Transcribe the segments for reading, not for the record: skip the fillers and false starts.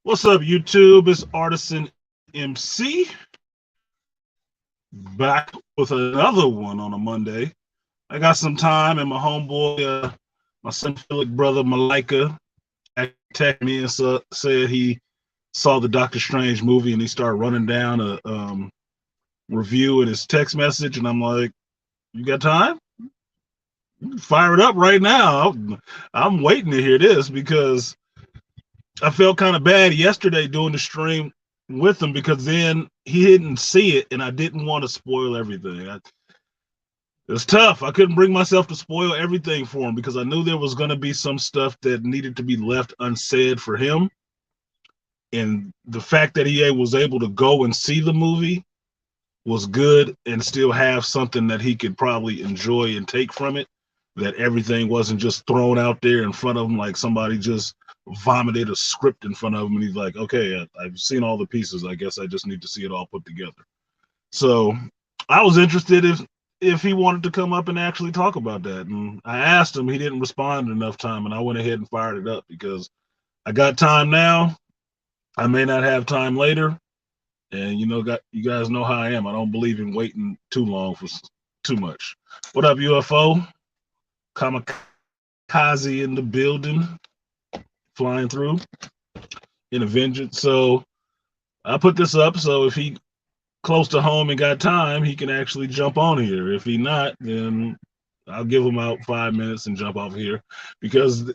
What's up, YouTube? It's Artisan MC back with another one on a Monday. I got some time, and my homeboy, my sympathetic brother Malaika, texted me and said he saw the Doctor Strange movie and he started running down a review in his text message. And I'm like, "You got time? Fire it up right now. I'm waiting to hear this because I felt kind of bad yesterday doing the stream with him because then he didn't see it and I didn't want to spoil everything. It was tough. I couldn't bring myself to spoil everything for him because I knew there was going to be some stuff that needed to be left unsaid for him. And the fact that he was able to go and see the movie was good and still have something that he could probably enjoy and take from it. That everything wasn't just thrown out there in front of him like somebody just vomited a script in front of him and he's like, okay, I've seen all the pieces. I guess I just need to see it all put together. So I was interested if he wanted to come up and actually talk about that. And I asked him, he didn't respond in enough time, and I went ahead and fired it up because I got time now. I may not have time later. And you guys know how I am. I don't believe in waiting too long for too much. What up, UFO? Kamikaze in the building, flying through in a vengeance. So I put this up so if he close to home and got time, he can actually jump on here. If he not, then I'll give him out 5 minutes and jump off here because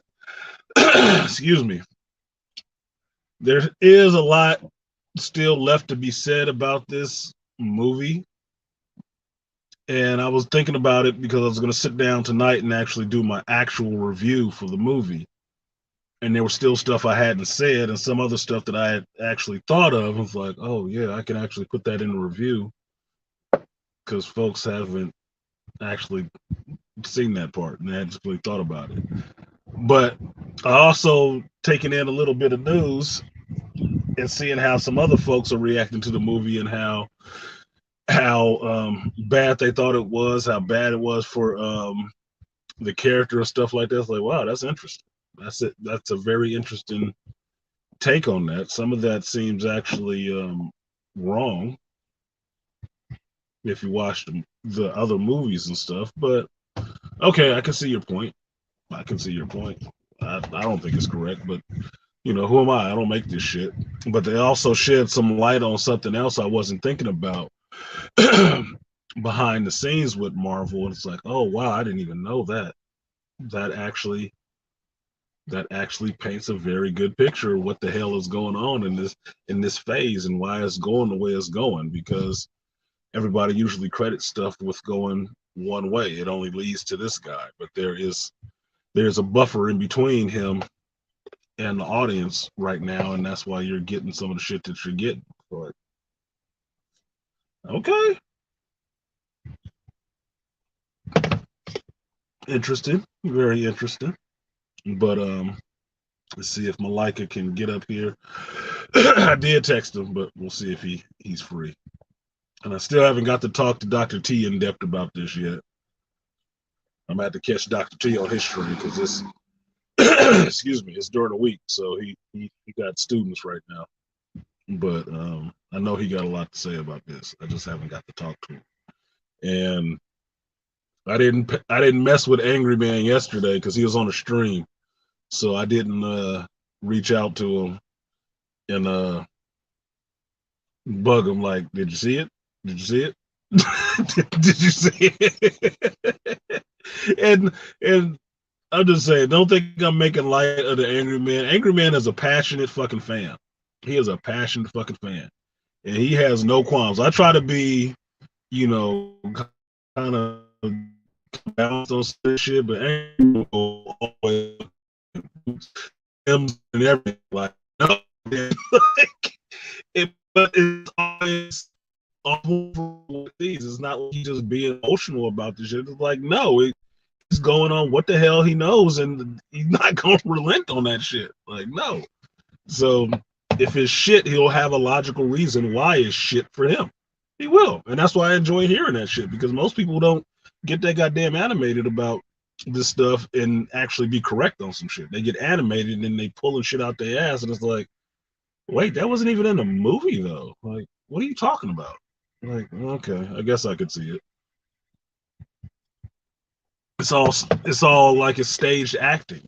excuse me, there is a lot still left to be said about this movie. And I was thinking about it because I was going to sit down tonight and actually do my actual review for the movie. And there was still stuff I hadn't said and some other stuff that I had actually thought of. I was like, oh, yeah, I can actually put that in the review because folks haven't actually seen that part and hadn't really thought about it. But I also taken in a little bit of news and seeing how some other folks are reacting to the movie and how bad they thought it was, how bad it was for the character and stuff like that. It's like, wow, that's interesting. That's it. That's a very interesting take on that. Some of that seems actually wrong if you watch the other movies and stuff. But okay, I can see your point. I can see your point. I don't think it's correct, but who am I? I don't make this shit. But they also shed some light on something else I wasn't thinking about behind the scenes with Marvel. And it's like, oh wow, I didn't even know that. That actually paints a very good picture of what the hell is going on in this phase and why it's going the way it's going, because everybody usually credits stuff with going one way. It only leads to this guy, but there's a buffer in between him and the audience right now, and that's why you're getting some of the shit that you're getting. But okay, interesting, very interesting. But let's see if Malaika can get up here. I did text him, but we'll see if he's free. And I still haven't got to talk to Dr. T in depth about this yet. I'm gonna have to catch Dr. T on his stream because this excuse me, it's during the week, so he got students right now. But I know he got a lot to say about this. I just haven't got to talk to him. And I didn't mess with Angry Man yesterday because he was on a stream, so I didn't reach out to him and bug him like, did you see it? Did you see it? did you see it? and I'm just saying, don't think I'm making light of the Angry Man. Angry Man is a passionate fucking fan. He is a passionate fucking fan, and he has no qualms. I try to be, kind of balance on this shit, but Angry always him and everything like no, like, but it's always awful these. It's not like he just being emotional about this shit. It's like no, he's going on what the hell he knows, and he's not going to relent on that shit. Like no. So if it's shit, he'll have a logical reason why it's shit for him. He will, and that's why I enjoy hearing that shit because most people don't get that goddamn animated about this stuff and actually be correct on some shit. They get animated and they pulling shit out their ass, and it's like, Wait, that wasn't even in the movie though. Like, what are you talking about? Like, okay, I guess I could see it. It's all like it's staged acting.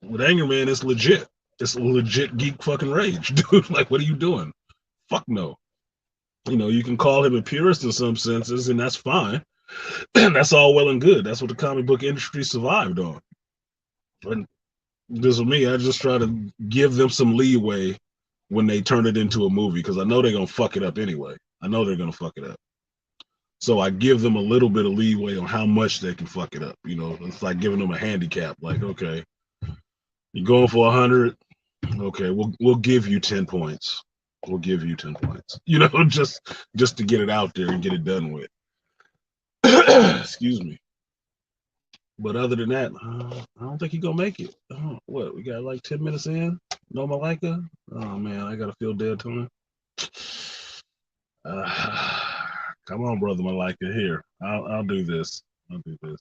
With Anger Man, it's legit. It's legit geek fucking rage, dude. Like, what are you doing? Fuck no. You can call him a purist in some senses, and that's fine. That's all well and good. That's what the comic book industry survived on. But this is me. I just try to give them some leeway when they turn it into a movie because I know they're gonna fuck it up anyway. I know they're gonna fuck it up. So I give them a little bit of leeway on how much they can fuck it up. It's like giving them a handicap. Like, okay, you're going for 100. Okay, we'll give you 10 points. We'll give you 10 points. Just to get it out there and get it done with. Excuse me. But other than that, I don't think he's gonna make it. What, we got like 10 minutes in? No Malaika? Oh man, I gotta feel dead to him. Come on, brother Malaika. Here, I'll do this. I'll do this.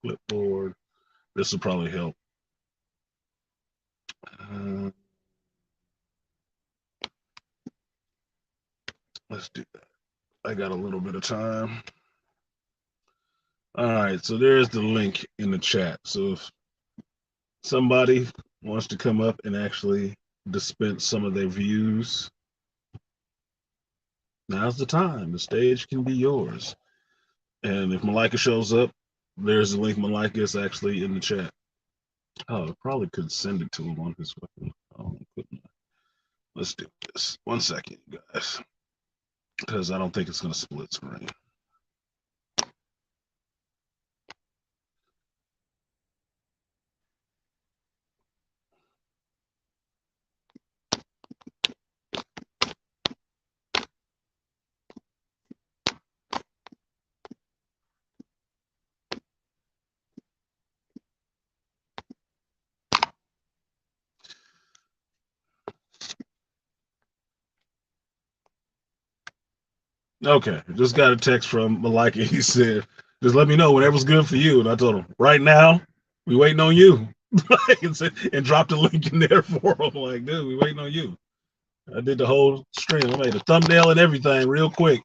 Clipboard. This will probably help. Let's do that. I got a little bit of time. All right, so there's the link in the chat. So if somebody wants to come up and actually dispense some of their views, now's the time. The stage can be yours. And if Malaika shows up, there's the link. Malaika is actually in the chat. Oh, I probably could send it to him on his phone. Oh, let's do this. 1 second, guys, because I don't think it's going to split screen. Okay, just got a text from Malaika. He said, just let me know whenever's good for you. And I told him, right now, we waiting on you. And dropped a link in there for him. Like, dude, we waiting on you. I did the whole stream. I made a thumbnail and everything real quick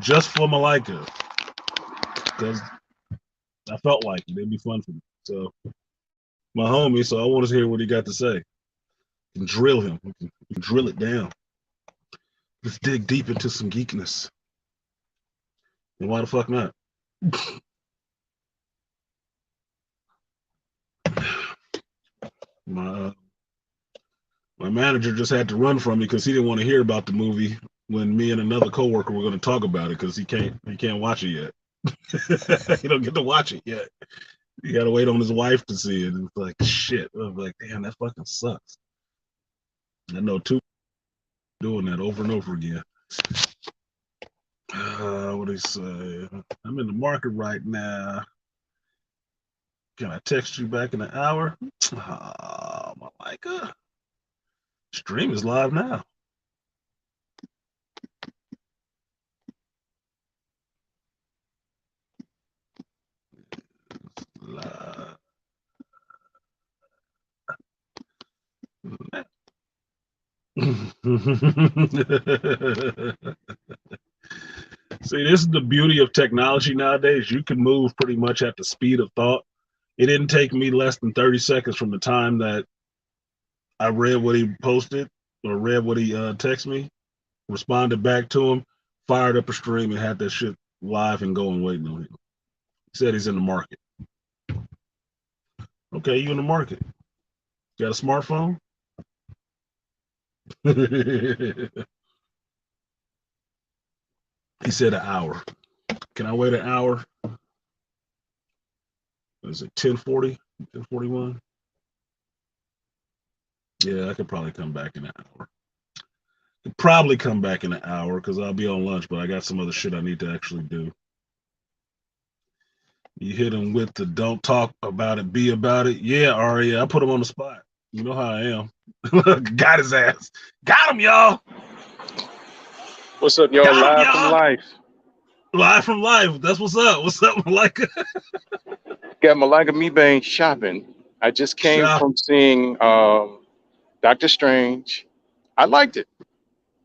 just for Malaika. Because I felt like it'd be fun for me. So, my homie, so I want to hear what he got to say. And drill him. We can drill it down. Let's dig deep into some geekness. And why the fuck not? My manager just had to run from me because he didn't want to hear about the movie when me and another coworker were going to talk about it because he can't watch it yet. He don't get to watch it yet. You got to wait on his wife to see it. And it's like shit. I was like, damn, that fucking sucks. I know two doing that over and over again. What do you say? I'm in the market right now. Can I text you back in an hour? Oh, Malaika. Stream is live now. Live. See, this is the beauty of technology nowadays. You can move pretty much at the speed of thought. It didn't take me less than 30 seconds from the time that I read what he posted or read what he texted me, responded back to him, fired up a stream, and had that shit live and going waiting on him. He said he's in the market. Okay, you in the market. Got a smartphone? He said an hour. Can I wait an hour? Is it 10:40? 10:41? Yeah, I could probably come back in an hour. Could probably come back in an hour because I'll be on lunch, but I got some other shit I need to actually do. You hit him with the don't talk about it, be about it. Yeah, Aria, I put him on the spot. You know how I am. Got his ass. Got him, y'all. What's up, y'all? Got Live from life. Live from life. That's what's up. What's up, Malaika? got Malaika me bang shopping. I just came Shop. from seeing Doctor Strange. I liked it.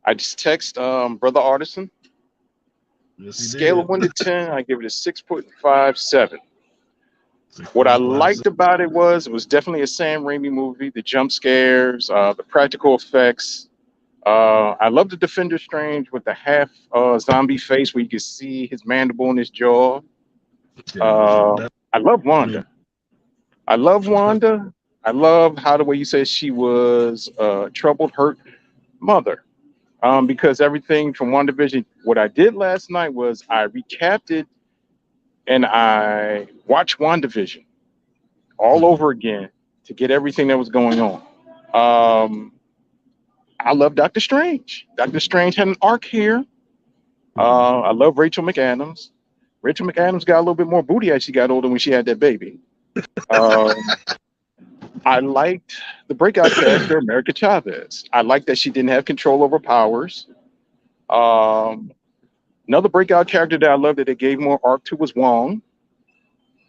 I just text brother Artisan. Yes, he Scale did. of 1 to 10, I give it a 6.57. What I 6.57. liked about it was definitely a Sam Raimi movie. The jump scares, the practical effects. I love the Defender Strange with the half zombie face where you can see his mandible in his jaw. Yeah, Uh, that. I love I mean, Wanda. I love Wanda. I love how the way you said she was a troubled, hurt mother. Because everything from WandaVision, what I did last night was I recapped it and I watched WandaVision all mhm, over again to get everything that was going on. Um, I love Doctor Strange. Doctor Strange had an arc here. mhm. I love Rachel McAdams. Rachel McAdams got a little bit more booty as she got older when she had that baby. Um, I liked the breakout character, America Chavez. I liked that she didn't have control over powers. Um, Another breakout character that I loved that they gave more arc to was Wong.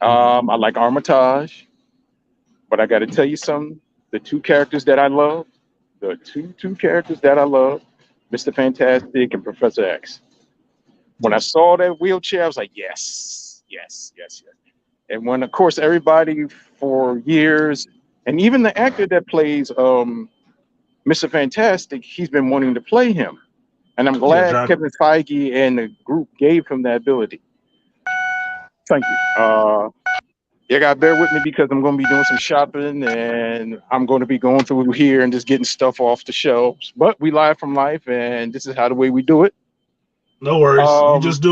Mhm. I like Armitage, but I got to tell you something. The two characters that I love, Mr. Fantastic and Professor X. When I Yeah. saw that wheelchair, I was like, yes, yes, yes, yes. And when, of course, everybody for years, and even the actor that plays Mr. Fantastic, he's been wanting to play him. And I'm Yeah, glad John. Kevin Feige and the group gave him that ability. Thank you. You got to bear with me because I'm going to be doing some shopping and I'm going to be going through here and just getting stuff off the shelves. But we live from life, and this is how the way we do it. No worries. You Um, just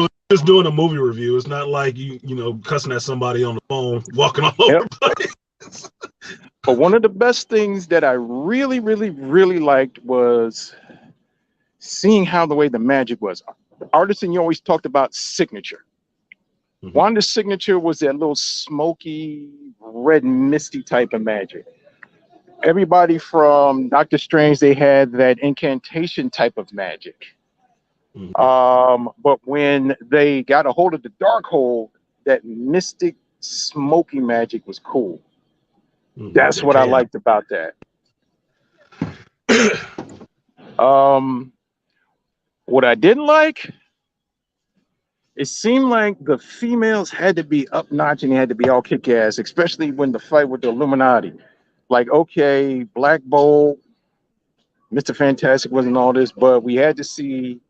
doing a movie review. It's not like you cussing at somebody on the phone, walking all over yep. the place. But one of the best things that I really, really, really liked was seeing how the way the magic was. Artisan, you always talked about signature. Mhm. Wanda's signature was that little smoky, red, misty type of magic. Everybody from Doctor Strange, they had that incantation type of magic. Mhm. But when they got a hold of the dark hole, that mystic, smoky magic was cool. Mhm. That's That what I chaos. liked about that. Um, what I didn't like, it seemed like the females had to be up notch and they had to be all kick ass, especially when the fight with the Illuminati. Like, okay, Black Bolt, Mr. Fantastic wasn't all this, but we had to see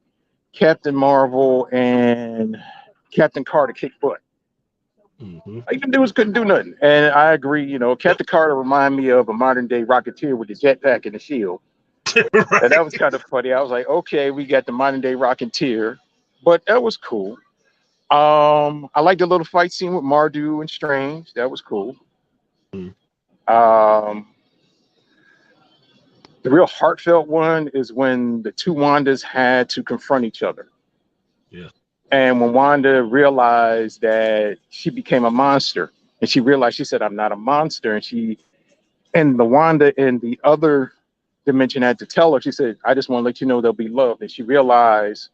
Captain Marvel and Captain Carter kick butt. Mhm. Even dudes couldn't do nothing. And I agree, Captain Carter reminded me of a modern day Rocketeer with the jetpack and the shield. And that was Right. kind of funny. I was like, okay, we got the modern day Rocketeer, but that was cool. I liked the little fight scene with Mardu and Strange. That was cool. Mhm. Um, the real heartfelt one is when the two Wandas had to confront each other. Yeah. And when Wanda realized that she became a monster, and she realized, she said, I'm not a monster. And the Wanda in the other dimension had to tell her, she said, I just want to let you know there'll be love. And she realized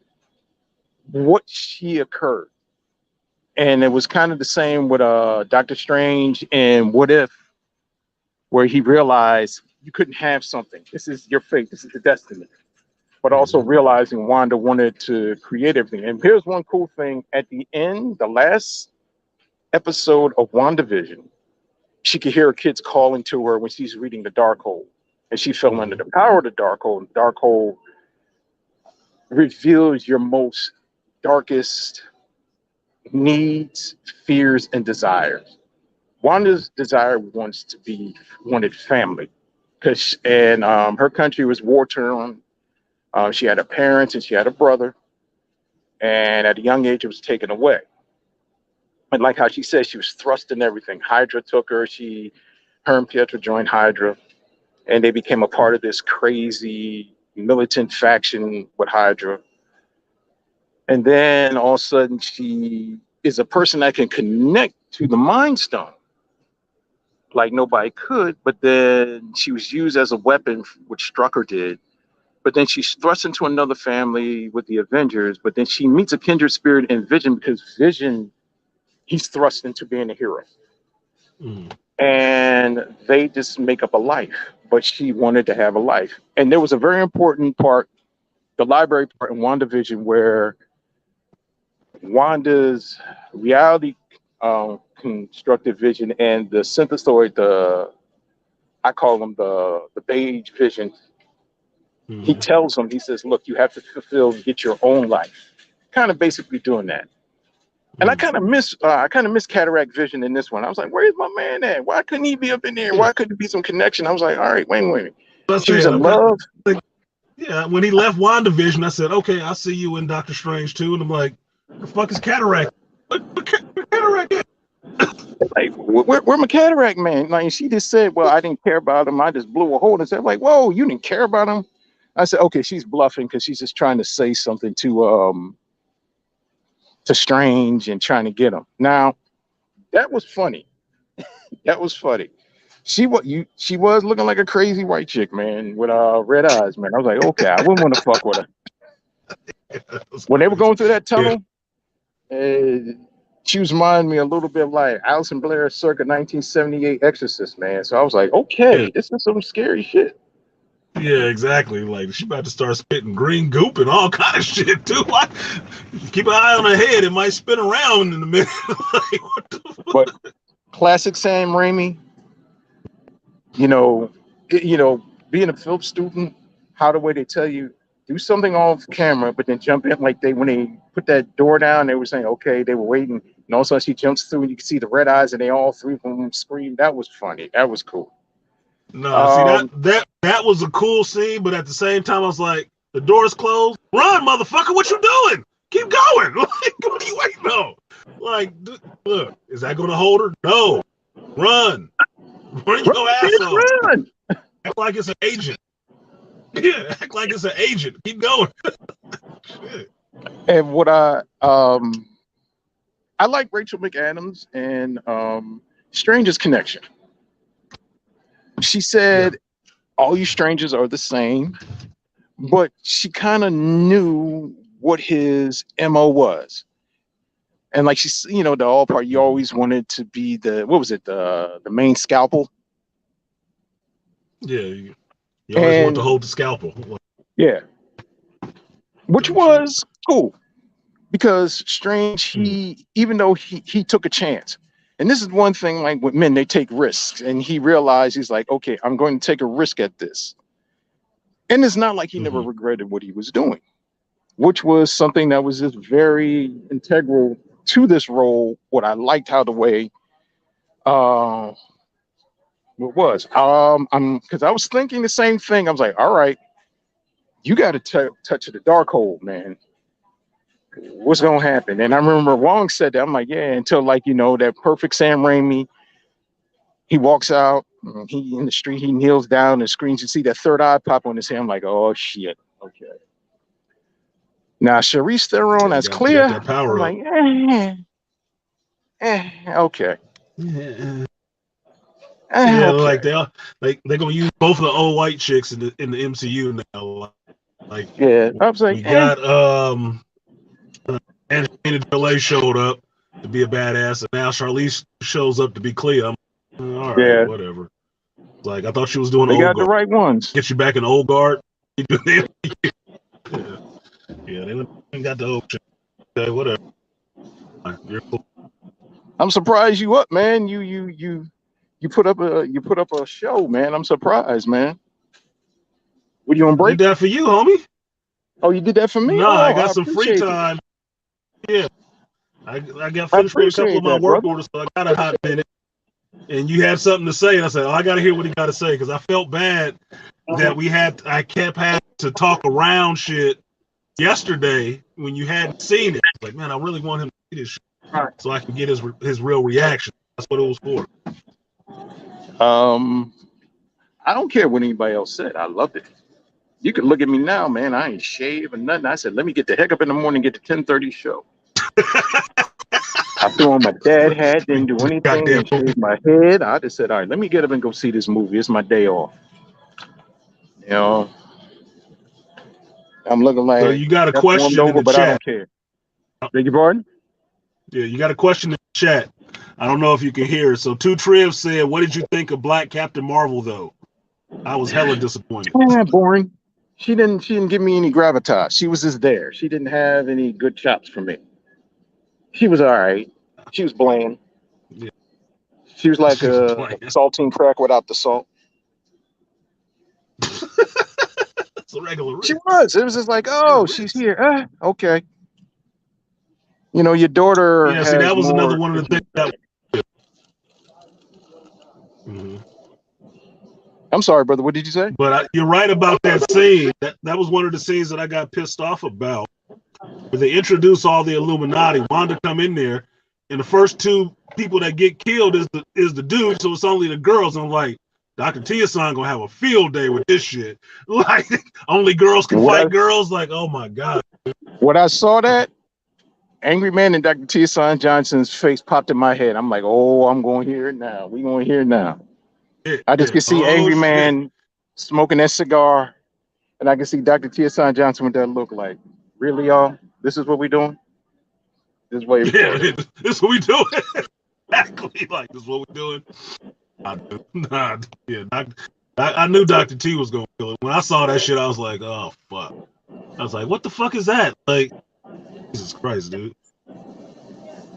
what she occurred. And it was kind of the same with Doctor Strange and What If, where he realized you couldn't have something. This is your fate. This is the destiny. But also Mhm. realizing Wanda wanted to create everything. And here's one cool thing at the end, the last episode of WandaVision, she could hear her kids calling to her when she's reading the Darkhold. And she fell under Mhm. the power of the Darkhold. The Darkhold reveals your most darkest needs, fears, and desires. Mhm. Wanda's desire wanted family, because and her country was war torn. She had her parents and she had a brother, and at a young age it was taken away. And like how she said, she was thrust in everything. Hydra took her. Her and Pietro joined Hydra, and they became a part of this crazy militant faction with Hydra. And then all of a sudden, she is a person that can connect to the Mind Stone like nobody could. But then she was used as a weapon, which Strucker did. But then she's thrust into another family with the Avengers. But then she meets a kindred spirit in Vision, because Vision, he's thrust into being a hero. and they just make up a life. But she wanted to have a life, and there was a very important part, the library part in WandaVision, where Wanda's reality constructed vision and the synthesoid, I call them the beige vision. He tells them, he says, "Look, you have to fulfill, get your own life." Kind of basically doing that. And I kind of miss cataract vision in this one. I was like, "Where's my man at? Why couldn't he be up in there? Why couldn't there be some connection?" I was like, "All right, wait. She was in love." Yeah, when he left WandaVision, I said, "Okay, I'll see you in Doctor Strange too." And I'm like, "The fuck is cataract? What cataract?" Like, where my cataract man? Like, she just said, "Well, I didn't care about him. I just blew a hole." And said, "Like, whoa, you didn't care about him?" I said, "Okay, she's bluffing because she's just trying to say something to Strange and trying to get him." Now, that was funny. That was funny. She was looking like a crazy white chick, man, with red eyes, man. I was like, okay, I wouldn't want to fuck with her. When they were going through that tunnel, she was reminding me a little bit like Alison Blair circa 1978 Exorcist, man. So I was like, okay, this is some scary shit. Yeah, exactly. Like, she about to start spitting green goop and all kind of shit too. Like, keep an eye on her head; it might spin around in a minute. Like, what the fuck? But classic Sam Raimi, being a film student, how the way they tell you do something off camera, but then jump in, like when they put that door down, they were saying, okay, they were waiting, and all of a sudden she jumps through and you can see the red eyes and they all three of them scream. That was funny. That was cool. No, see that was a cool scene, but at the same time I was like, the door's closed. Run, motherfucker, what you doing? Keep going. Like, what are you waiting on? Like, look, is that gonna hold her? No. Run. Run your ass off. Run. Act like it's an agent. Yeah, act like it's an agent. Keep going. And what I like Rachel McAdams and Stranger's connection. She said, all you strangers are the same, but she kind of knew what his MO was. And like she's, the all part, you always wanted to be the main scalpel. Yeah, you always want to hold the scalpel. Yeah. Which was cool. Because Strange, even though he took a chance. And this is one thing, like with men, they take risks. And he realized, he's like, okay, I'm going to take a risk at this. And it's not like he never regretted what he was doing, which was something that was just very integral to this role. What I liked how the way what was. Because I was thinking the same thing. I was like, all right, you got to touch the dark hole, man. What's gonna happen? And I remember Wong said that. I'm like, yeah, until that perfect Sam Raimi. He walks out, he in the street, he kneels down and screams. You see that third eye pop on his head. I'm like, oh shit. Okay. Now Charlize Theron as Clea. I'm like, okay. Yeah, like they're gonna use both of the old white chicks in the MCU now. Like, yeah, I was like, we got Angelina Jolie showed up to be a badass, and now Charlize shows up to be Clea. All right, whatever. Like, I thought she was doing. They got the right ones. Get you back in Old Guard. Yeah, they got the old shit. Okay, whatever. You're cool. I'm surprised you up, man. You put up a show, man. I'm surprised, man. Were you on break? I did that for you, homie. Oh, you did that for me? No, I got some free time. Yeah, I got finished with a couple of my work orders, so I got a hot minute. And you had something to say, and I said, "Oh, I got to hear what he got to say," because I felt bad that I kept having to talk around shit yesterday when you hadn't seen it. Like, man, I really want him to see this shit so I can get his real reaction. That's what it was for. I don't care what anybody else said. I loved it. You can look at me now, man. I ain't shaved or nothing. I said, let me get the heck up in the morning, get the 10:30 show. I threw on my dad hat, didn't do anything, and shaved my head. I just said, all right, let me get up and go see this movie. It's my day off. I'm looking like, so you got a question in the chat. I don't care. Beg your pardon? Yeah, you got a question in the chat. I don't know if you can hear it. So Two Triv said, "What did you think of Black Captain Marvel, though?" I was hella disappointed. Boring. She didn't give me any gravitas. She was just there. She didn't have any good chops for me. She was all right. She was bland. Yeah. She was like She was a playing. saltine crack without the salt. It's a regular She Rick. was. It was just like, oh, she's here. Okay. You know, your daughter Yeah, see, has that was another more. one of the things that. Mhm. I'm sorry, brother. What did you say? But you're right about that scene. That was one of the scenes that I got pissed off about. Where they introduce all the Illuminati. Wanda come in there, and the first two people that get killed is the dude. So it's only the girls. And I'm like, Dr. Tia-san gonna have a field day with this shit. Like, only girls can fight girls. Like, oh my god. When I saw that, Angry Man and Dr. Tia-san Johnson's face popped in my head. I'm like, oh, I'm going to hear it now. We going to hear it now. I just can see Angry Man smoking that cigar, and I can see Dr. Tia-san Johnson with that look like, really, y'all? This is what we doing? This is what you're Yeah, this is what we doing. Exactly, like this is what we doing. I knew Dr. T was gonna kill it. When I saw that shit, I was like, oh fuck. I was like, what the fuck is that? Like, Jesus Christ, dude.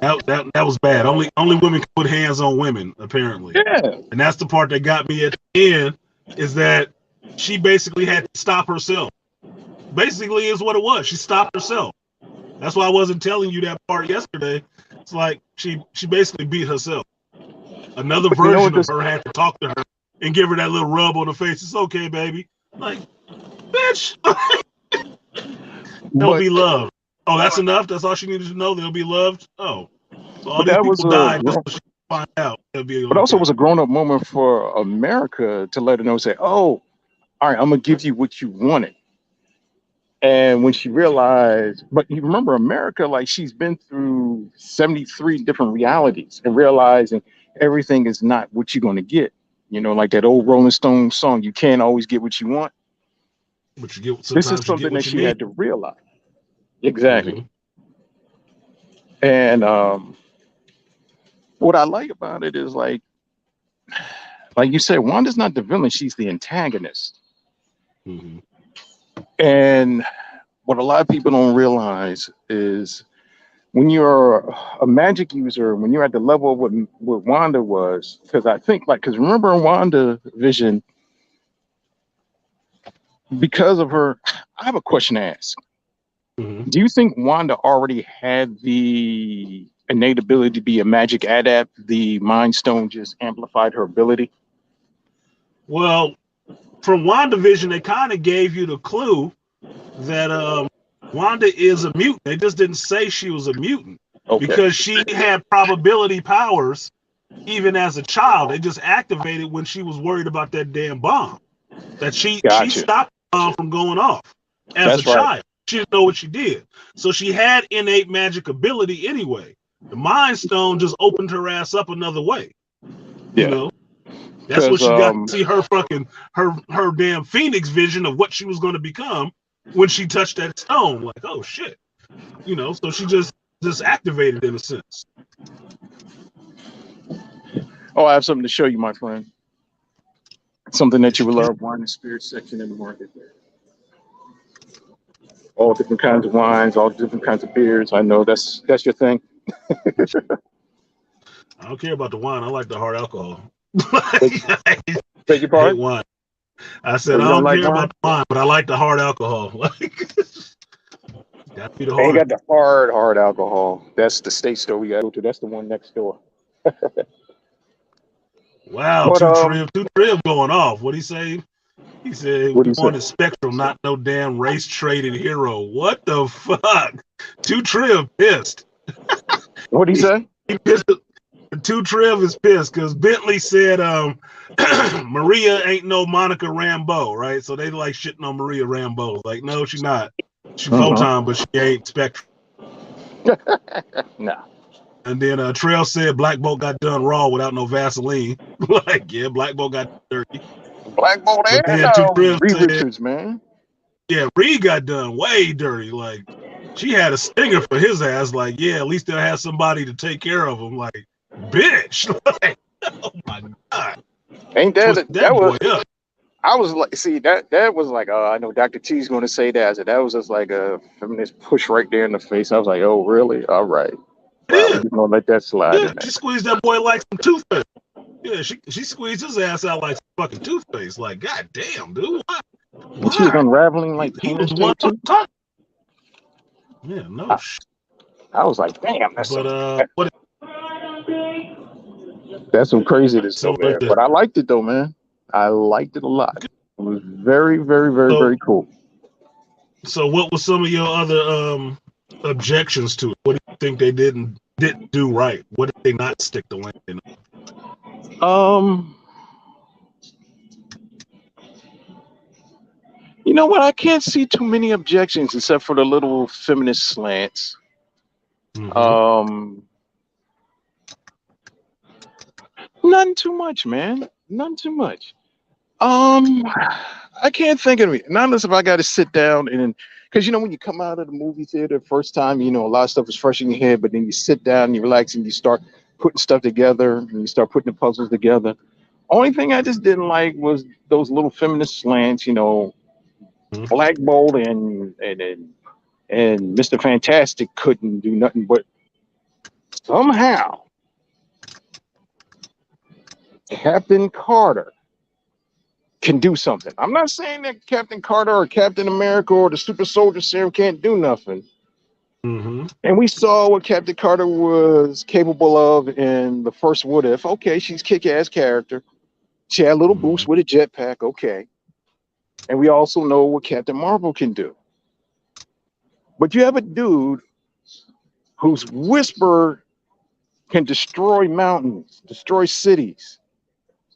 That was bad. Only women can put hands on women, apparently. Yeah. And that's the part that got me at the end, is that she basically had to stop herself. Basically is what it was. She stopped herself. That's why I wasn't telling you that part yesterday. It's like she basically beat herself. Another version of her had to talk to her and give her that little rub on the face. It's okay, baby. Like, bitch. They'll be loved. Oh, that's enough? That's all she needed to know? They'll be loved? Oh. So all these people died just so she could find out. But also was a grown-up moment for America to let her know, say, oh, all right, I'm going to give you what you wanted. And when she realized, but you remember America, like she's been through 73 different realities and realizing everything is not what you're going to get. You know, like that old Rolling Stone song, you can't always get what you want. But you get, this is something that she had to realize. Exactly. Mm-hmm. And what I like about it is like you said, Wanda's not the villain, she's the antagonist. Mm-hmm. And what a lot of people don't realize is when you're a magic user, when you're at the level of what Wanda was, because I think because remember in WandaVision, because of her, I have a question to ask. Mm-hmm. Do you think Wanda already had the innate ability to be a magic adept? The Mind Stone just amplified her ability? Well, from WandaVision, they kind of gave you the clue that Wanda is a mutant. They just didn't say she was a mutant because she had probability powers even as a child. They just activated when she was worried about that damn bomb. That she stopped the bomb from going off as a child. She didn't know what she did. So she had innate magic ability anyway. The Mind Stone just opened her ass up another way. You know? That's what she got to see her fucking her damn Phoenix vision of what she was going to become when she touched that stone. Like, oh shit. You know, so she just activated in a sense. Oh, I have something to show you, my friend. Something that you will love. Wine and spirit section in the market. All different kinds of wines, all different kinds of beers. I know that's your thing. I don't care about the wine. I like the hard alcohol. Beg your pardon? I hate wine. I said I don't care about the wine, but I like the hard alcohol. Got to be the hard. Ain't got the hard alcohol. That's the state store we got to go to. That's the one next door. Wow, two Triv going off. What'd he say? He said we wanted Spectral, not no damn race traded hero. What the fuck? Two Triv pissed. What'd he say? He pissed. Two Triv is pissed because Bentley said Maria ain't no Monica Rambeau, right? So they like shitting on Maria Rambeau. Like, no, she's not. She's Photon, but she ain't Spectral. No. And then Trail said Black Bolt got done raw without no Vaseline. Like, yeah, Black Bolt got dirty. Black Bolt and Reed Richards, man. Yeah, Reed got done way dirty. Like, she had a stinger for his ass. Like, yeah, at least they'll have somebody to take care of him. Like, bitch. Like, oh my god, Ain't twist that that was? boy up. I was like, see that was like, I know Dr. T's going to say that. So that was just like a feminist push right there in the face. I was like, oh really? All right. Well, we're Yeah, just gonna let that slide yeah. in there. She squeezed that boy like some toothpaste. Yeah, she squeezed his ass out like some fucking toothpaste. Like, god damn, dude, why? And she was Why? unraveling like He was painter's the one tape too. talking. Yeah, no I, shit. I was like, damn, But what? that's some craziness though, So man. But I liked it though, man. I liked it a lot. It was very, very, very, so very cool. so what was some of your other objections to it? What do you think they didn't do right? What did they not stick the landing Um, you know what? I can't see too many objections except for the little feminist slants. on? Mm-hmm. Um, none too much, man. None too much. I can't think of it. Not unless if I got to sit down and, because when you come out of the movie theater the first time, a lot of stuff is fresh in your head, but then you sit down and you relax and you start putting stuff together and you start putting the puzzles together. Only thing I just didn't like was those little feminist slants, Black Bolt and Mr. Fantastic couldn't do nothing but somehow Captain Carter can do something. I'm not saying that Captain Carter or Captain America or the Super Soldier Serum can't do nothing. Mm-hmm. And we saw what Captain Carter was capable of in the first What If. Okay, she's kick-ass character. She had a little Mm-hmm. boost with a jetpack. Okay. And we also know what Captain Marvel can do. But you have a dude whose whisper can destroy mountains, destroy cities.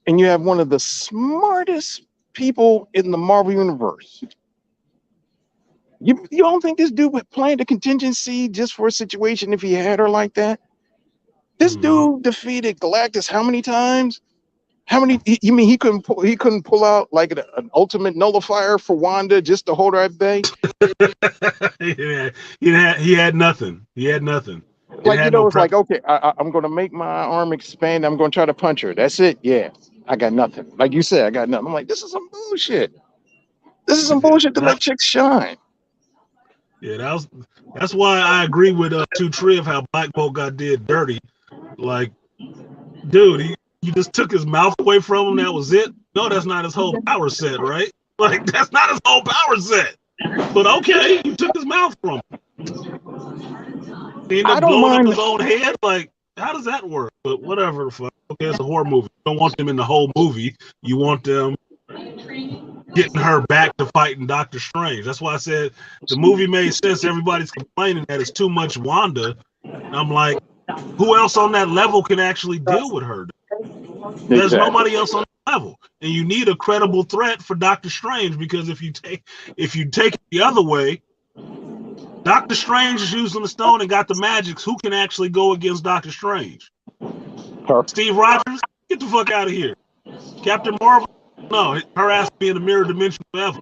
And you have one of the smartest people in the Marvel universe. You don't think this dude would plan the contingency just for a situation if he had her like that? This Mm-hmm. dude defeated Galactus how many times? How many? You mean he couldn't pull out like an ultimate nullifier for Wanda just to hold her at bay? Yeah, he had nothing. He had nothing. Didn't Like have no it's prep. like, okay, I'm going to make my arm expand. I'm going to try to punch her. That's it. Yeah, I got nothing. Like you said, I got nothing. I'm like, this is some bullshit. This is some Yeah, bullshit to let chicks shine. yeah, that's why I agree with Two Tree of how Black Bolt got did dirty. Like, dude, you just took his mouth away from him. That was it. No, that's not his whole power set, right? Like, that's not his whole power set. But okay, you took his mouth from him. He ended I up don't blowing up mind. his own head. Like, how does that work? But whatever the fuck. Okay, it's a horror movie. You don't want them in the whole movie. You want them getting her back to fighting Doctor Strange. That's why I said the movie made sense. Everybody's complaining that it's too much Wanda. And I'm like, who else on that level can actually deal with her? There's Exactly. nobody else on that level. And you need a credible threat for Doctor Strange, because if you take it the other way, Doctor Strange is using the stone and got the magics. Who can actually go against Doctor Strange? Her. Steve Rogers? Get the fuck out of here. Captain Marvel? No, her ass be in the mirror dimension forever.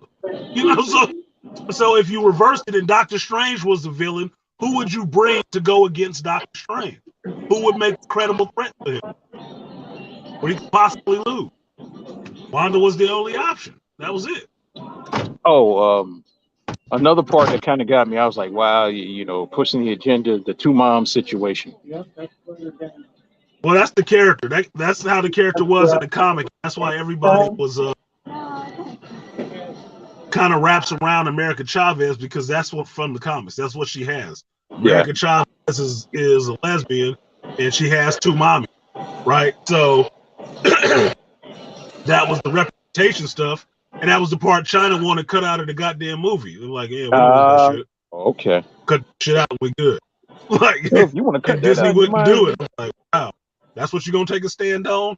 So if you reversed it and Doctor Strange was the villain, who would you bring to go against Doctor Strange? Who would make a credible threat to him? Or he could possibly lose? Wanda was the only option. That was it. Oh, another part that kind of got me. I was like, wow, pushing the agenda, the two mom situation. Well, that's the character. That's how the character was in the comic. That's why everybody was kind of wraps around America Chavez, because that's what from the comics. That's what she has. Yeah. America Chavez is a lesbian, and she has two mommies, right? So that was the reputation stuff, and that was the part China wanted cut out of the goddamn movie. They're like, yeah, we don't want that shit. Okay. Cut shit out, we good. Like, Well, if you want to cut and that Disney out, you wouldn't do mind? it. I'm like, wow, that's what you're gonna take a stand on?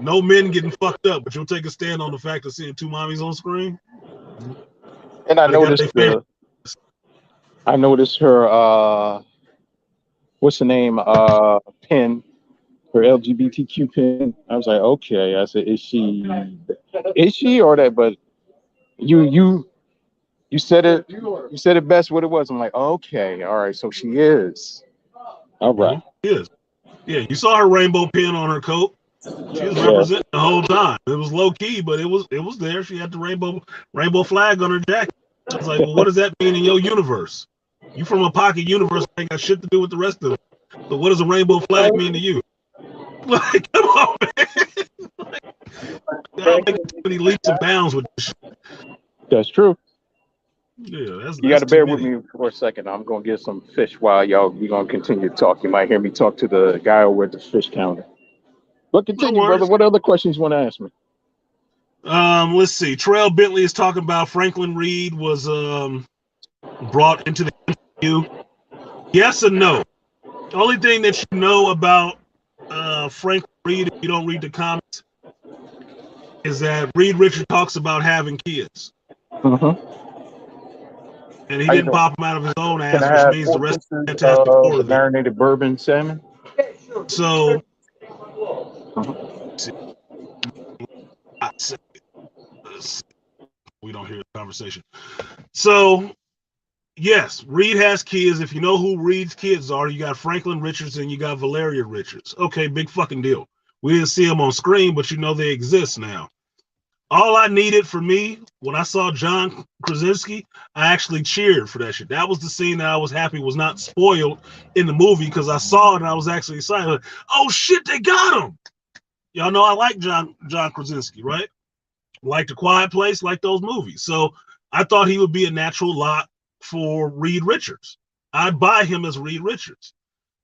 No men getting fucked up, but you'll take a stand on the fact of seeing two mommies on screen? And I They got noticed their favorite. her what's the name? Pin, her LGBTQ pin. I was like, okay. I said, is she or that? But you said it best what it was. I'm like, okay, all right, so she is. All right. Yes. Yeah, you saw her rainbow pin on her coat. She was Yeah. representing the whole time. It was low key, but it was there. She had the rainbow flag on her jacket. I was like, well, what does that mean in your universe? You from a pocket universe, ain't got shit to do with the rest of it. So what does a rainbow flag mean to you? Like, come on, man. Like, y'all making too many leaps and bounds with this shit. That's true. Yeah, You got that's to too bear with many. me for a second. I'm gonna get some fish while y'all. We're gonna continue to talk. You might hear me talk to the guy over at the fish counter. But No continue, brother. worries. What other questions you want to ask me? Let's see. Terrell Bentley is talking about Franklin Reed was brought into the MCU. Yes and no. The only thing that you know about Franklin Reed, if you don't read the comics, is that Reed Richards talks about having kids, Mm-hmm. and he How you didn't doing? pop them out of his own Can ass, I which have means the 4 rest pieces of the Fantastic of Four the are there. marinated bourbon salmon? So, Mhm. we don't hear the conversation. So, yes, Reed has kids. If you know who Reed's kids are, you got Franklin Richards and you got Valeria Richards. Okay, big fucking deal. We didn't see them on screen, but you know they exist now. All I needed for me, when I saw John Krasinski, I actually cheered for that shit. That was the scene that I was happy was not spoiled in the movie because I saw it and I was actually excited. Like, oh shit, they got him. Y'all know I like John Krasinski, right? Like The Quiet Place, like those movies. So I thought he would be a natural lot for Reed Richards. I'd buy him as Reed Richards.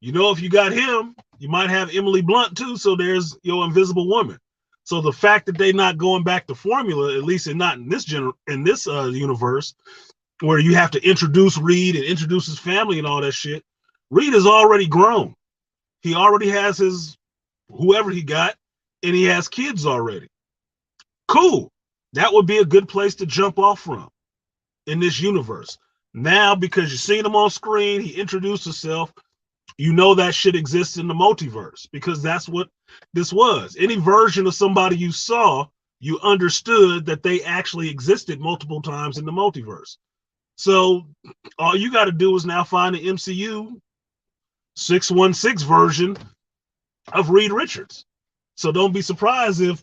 You know, if you got him, you might have Emily Blunt too. So there's your Invisible Woman. So the fact that they're not going back to formula, at least not in this universe, where you have to introduce Reed and introduce his family and all that shit, Reed is already grown. He already has his whoever he got, and he has kids already. Cool. That would be a good place to jump off from in this universe. Now, because you've seen him on screen, he introduced himself. You know that shit exists in the multiverse because that's what this was. Any version of somebody you saw, you understood that they actually existed multiple times in the multiverse. So all you got to do is now find the MCU 616 version of Reed Richards. So don't be surprised if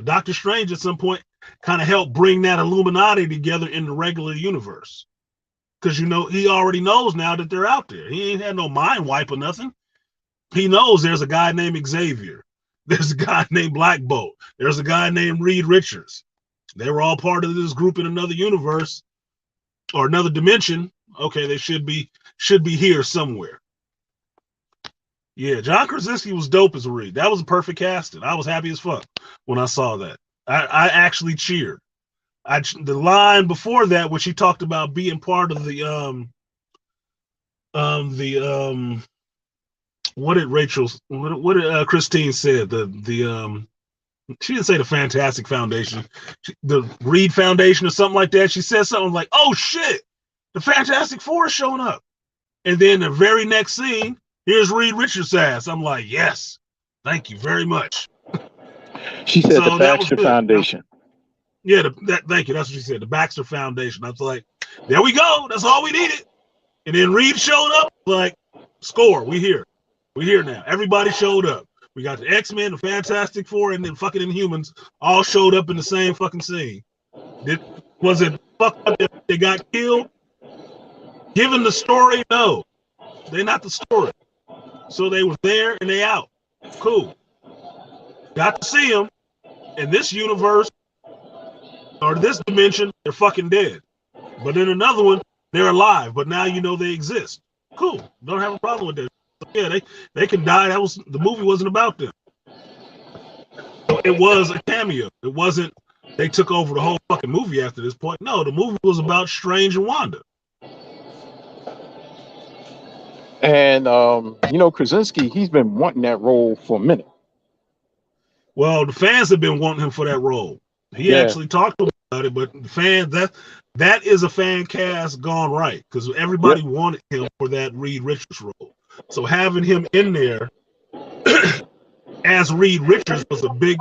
Doctor Strange at some point kind of helped bring that Illuminati together in the regular universe. Because you know, he already knows now that they're out there. He ain't had no mind wipe or nothing. He knows there's a guy named Xavier. There's a guy named Black Bolt. There's a guy named Reed Richards. They were all part of this group in another universe or another dimension. Okay, they should be here somewhere. Yeah, John Krasinski was dope as a Reed. That was a perfect casting. I was happy as fuck when I saw that. I actually cheered. The line before that, which he talked about being part of the what did Christine said the she didn't say the Fantastic Foundation, the Reed Foundation or something like that. She said something like, "Oh shit, the Fantastic Four is showing up," and then the very next scene, here's Reed Richards' ass. I'm like, yes, thank you very much. She said the So that was Baxter good. Foundation. Yeah, thank you. That's what she said. The Baxter Foundation. I was like, there we go. That's all we needed. And then Reed showed up. Like, score. We here. We here now. Everybody showed up. We got the X-Men, the Fantastic Four, and then fucking Inhumans all showed up in the same fucking scene. Was it fucked up that they got killed? Given the story, no. They're not the story. So they were there and they out. Cool. Got to see them. In this universe or this dimension, they're fucking dead. But in another one, they're alive. But now you know they exist. Cool. Don't have a problem with that. So yeah, they can die. The movie wasn't about them. So it was a cameo. It wasn't they took over the whole fucking movie after this point. No, the movie was about Strange and Wanda. And Krasinski, he's been wanting that role for a minute. Well, the fans have been wanting him for that role. He Yeah. actually talked about it, but the fans that is a fan cast gone right because everybody Yep. wanted him for that Reed Richards role. So having him in there as Reed Richards was a big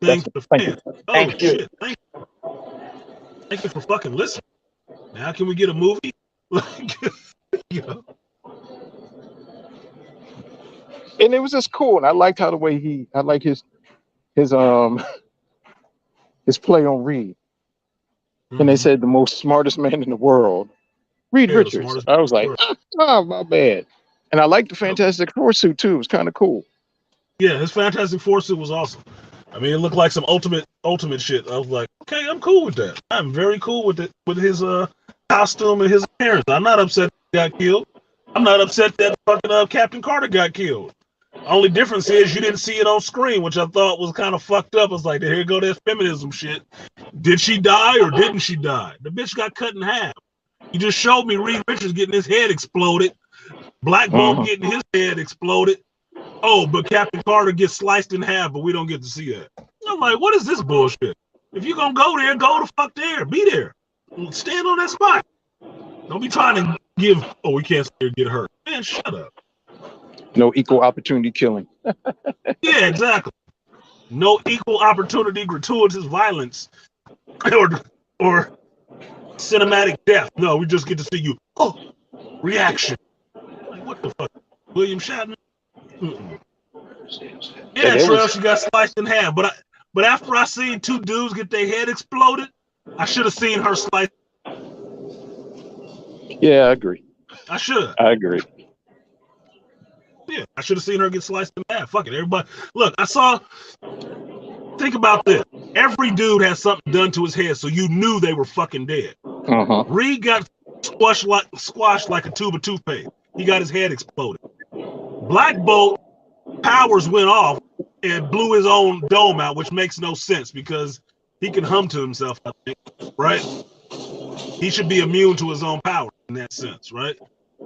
thing for the Thank you. fans. Oh shit! Thank you for fucking listening. Now can we get a movie? Like, you know. And it was just cool. And I liked how the way I like his his play on Reed. And they Mm-hmm. said the most smartest man in the world, Reed Yeah, the Richards. smartest. I was like, oh, my bad. And I liked the Yep. Fantastic Four suit too. It was kind of cool. Yeah, his Fantastic Four suit was awesome. I mean, it looked like some ultimate shit. I was like, okay, I'm cool with that. I'm very cool with it, with his costume and his appearance. I'm not upset he got killed. I'm not upset that fucking Captain Carter got killed. Only difference is you didn't see it on screen, which I thought was kind of fucked up. I was like, here go that feminism shit. Did she die or didn't she die? The bitch got cut in half. You just showed me Reed Richards getting his head exploded, Black Bolt Mhm. getting his head exploded. Oh, but Captain Carter gets sliced in half, but we don't get to see that. I'm like, what is this bullshit? If you're gonna go there, go the fuck there. Be there. Stand on that spot. Don't be trying to give, oh, we can't see her get hurt. Man, shut up. No equal opportunity killing. Yeah, exactly. No equal opportunity, gratuitous violence, or cinematic death. No, we just get to see you. Oh, reaction. Like, what the fuck? William Shatner? Mm-mm. Yeah, Trail, she got sliced in half. But after I seen two dudes get their head exploded, I should have seen her sliced. Yeah, I agree. I should. I agree. Yeah, I should have seen her get sliced in half. Fuck it, everybody. Look, I saw. Think about this. Every dude has something done to his head, so you knew they were fucking dead. Reed got squashed like a tube of toothpaste. He got his head exploded. Black Bolt powers went off and blew his own dome out, which makes no sense because he can hum to himself, I think, right? He should be immune to his own power in that sense, right?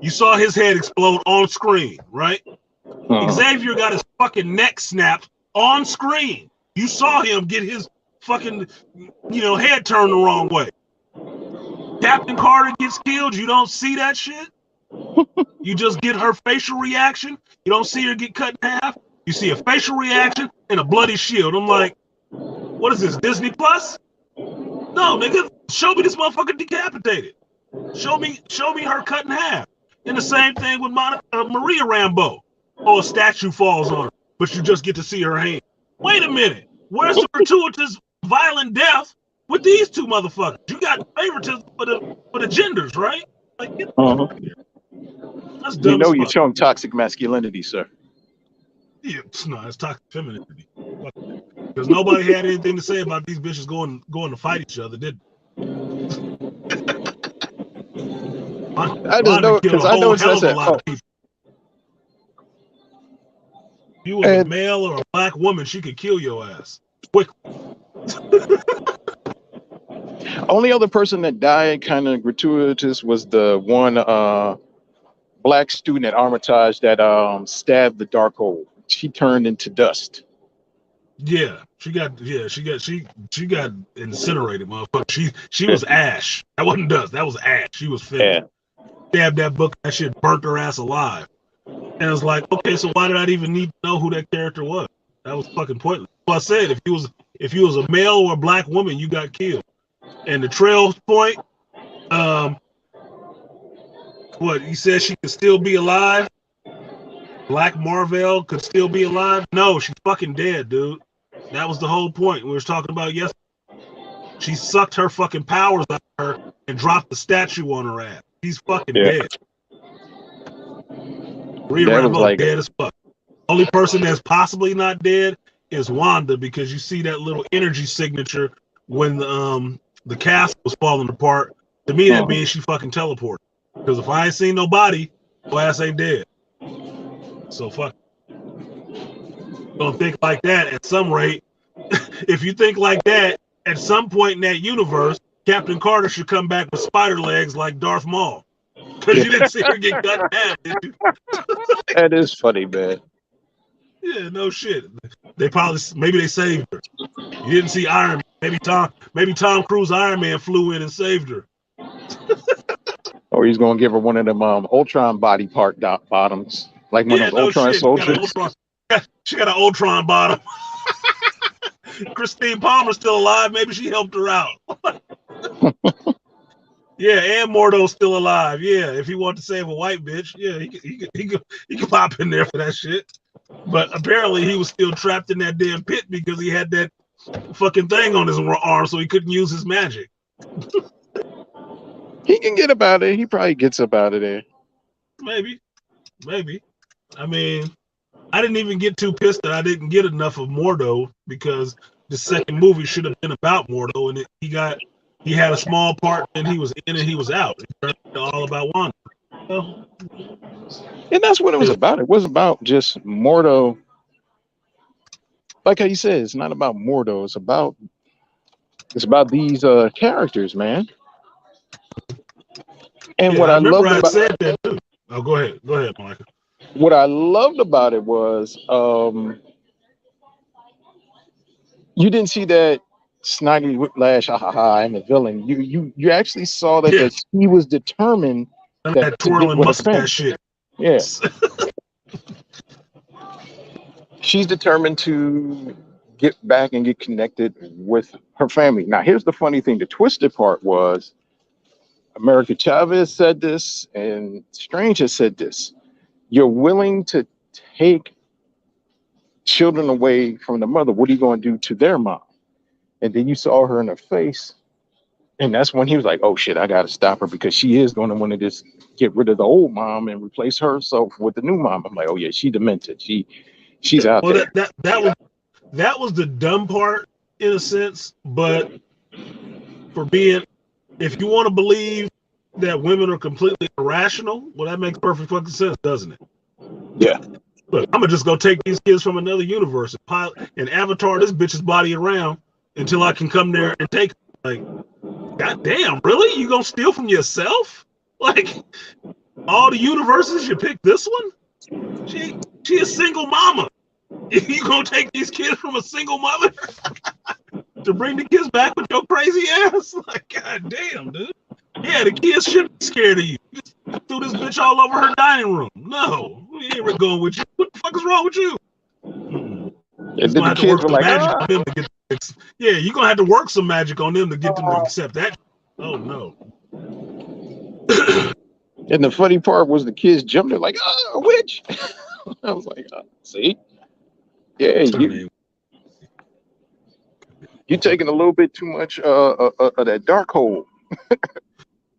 You saw his head explode on screen, right? Xavier got his fucking neck snapped on screen. You saw him get his fucking, head turned the wrong way. Captain Carter gets killed. You don't see that shit. You just get her facial reaction. You don't see her get cut in half. You see a facial reaction and a bloody shield. I'm like, what is this, Disney Plus? No, nigga, show me this motherfucker decapitated. Show me her cut in half. And the same thing with Maria Rambeau. Oh, a statue falls on her, but you just get to see her hand. Wait a minute. Where's the gratuitous violent death with these two motherfuckers? You got favoritism for the genders, right? Like, get the fuck out of here. That's dumb. You know you're showing toxic masculinity, sir. Yeah, no, it's toxic femininity. Because nobody had anything to say about these bitches going to fight each other, did they? I just know because I know it's hell of a lot of people. If you was a male or a black woman, she could kill your ass quickly. Only other person that died kind of gratuitous was the one black student at Armitage that stabbed the Darkhold. She turned into dust. Yeah, she got incinerated, motherfucker. She was ash. That wasn't dust. That was ash. She was finished. Yeah. Stabbed that book. That shit burnt her ass alive. And it's like, okay, so why did I even need to know who that character was? That was fucking pointless. So I said, if you was a male or a black woman, you got killed. And the trail point, what he said she could still be alive. Black Marvel could still be alive. No, she's fucking dead, dude. That was the whole point we were talking about yesterday. She sucked her fucking powers out of her and dropped the statue on her ass. She's fucking dead. Rhea Rambeau dead as fuck. Only person that's possibly not dead is Wanda, because you see that little energy signature when the castle was falling apart. To me, that means she fucking teleported. Because if I ain't seen nobody, your ass ain't dead. So fuck. Don't think like that at some rate. If you think like that, at some point in that universe, Captain Carter should come back with spider legs like Darth Maul. Because you didn't see her get cut in half, did you? That is funny, man. Yeah, no shit. Maybe they saved her. You didn't see Iron Man. Maybe Tom Cruise Iron Man flew in and saved her. Or he's gonna give her one of them Ultron body part bottoms, like one of those Ultron soldiers. She got an Ultron bottom. Christine Palmer's still alive. Maybe she helped her out. Yeah, and Mordo's still alive. Yeah, if he wanted to save a white bitch, yeah, he could pop in there for that shit. But apparently he was still trapped in that damn pit because he had that fucking thing on his arm, so he couldn't use his magic. He can get up out of there. He probably gets up out of there. Maybe. I mean, I didn't even get too pissed that I didn't get enough of Mordo because the second movie should have been about Mordo, and he had a small part, and he was in and he was out. It's all about Wanda. Well, And that's what it was about. It was about just Mordo. Like how you said, it's not about Mordo. It's about these characters, man. And yeah, what I I remember loved I about said that too. Oh, go ahead, Malaika. what I loved about it was you didn't see that snidey whiplash, ha ha ha, I'm a villain. You actually saw that Yes, she was determined that to get twirling with her family. mustache shit. Yeah. She's determined to get back and get connected with her family. Now, here's the funny thing. The twisted part was America Chavez said this, and Strange has said this. You're willing to take children away from the mother. What are you going to do to their mom? And then you saw her in her face. And that's when he was like, oh shit, I got to stop her because she is going to want to just get rid of the old mom and replace herself with the new mom. I'm like, oh yeah, she demented. She's out Well, there. that was the dumb part in a sense, but for being, if you want to believe that women are completely irrational, well, that makes perfect fucking sense, doesn't it? Yeah. Look, I'm gonna just go take these kids from another universe and avatar this bitch's body around until I can come there and take. Like, goddamn, really? You gonna steal from yourself? Like, all the universes, you pick this one? She a single mama. You gonna take these kids from a single mother to bring the kids back with your crazy ass? Like, goddamn, dude. Yeah, the kids should be scared of you. You just threw this bitch all over her dining room. No, we ain't going with you. What the fuck is wrong with you? And You're then gonna the have to kids work were some like, magic on them to get. Yeah, you're gonna have to work some magic on them to get them to accept that. Oh no. and the funny part was the kids jumped in like, oh, a witch. I was like, see? Yeah, you taking a little bit too much of that dark hole.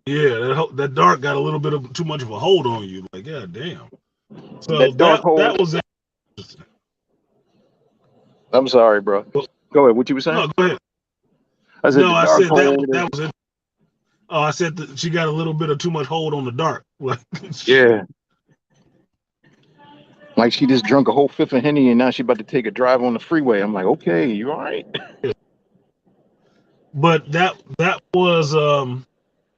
Yeah, that dark got a little bit of too much of a hold on you. Like, god damn. So That dark hole. that was it. I'm sorry, bro. Go ahead. What you were saying? No, go ahead. I said No, the I dark said hole. that was it. Oh, I said that she got a little bit of too much hold on the dark. Like, Yeah. Like she just drunk a whole fifth of Henny and now she about to take a drive on the freeway. I'm like, okay, you all right? But that was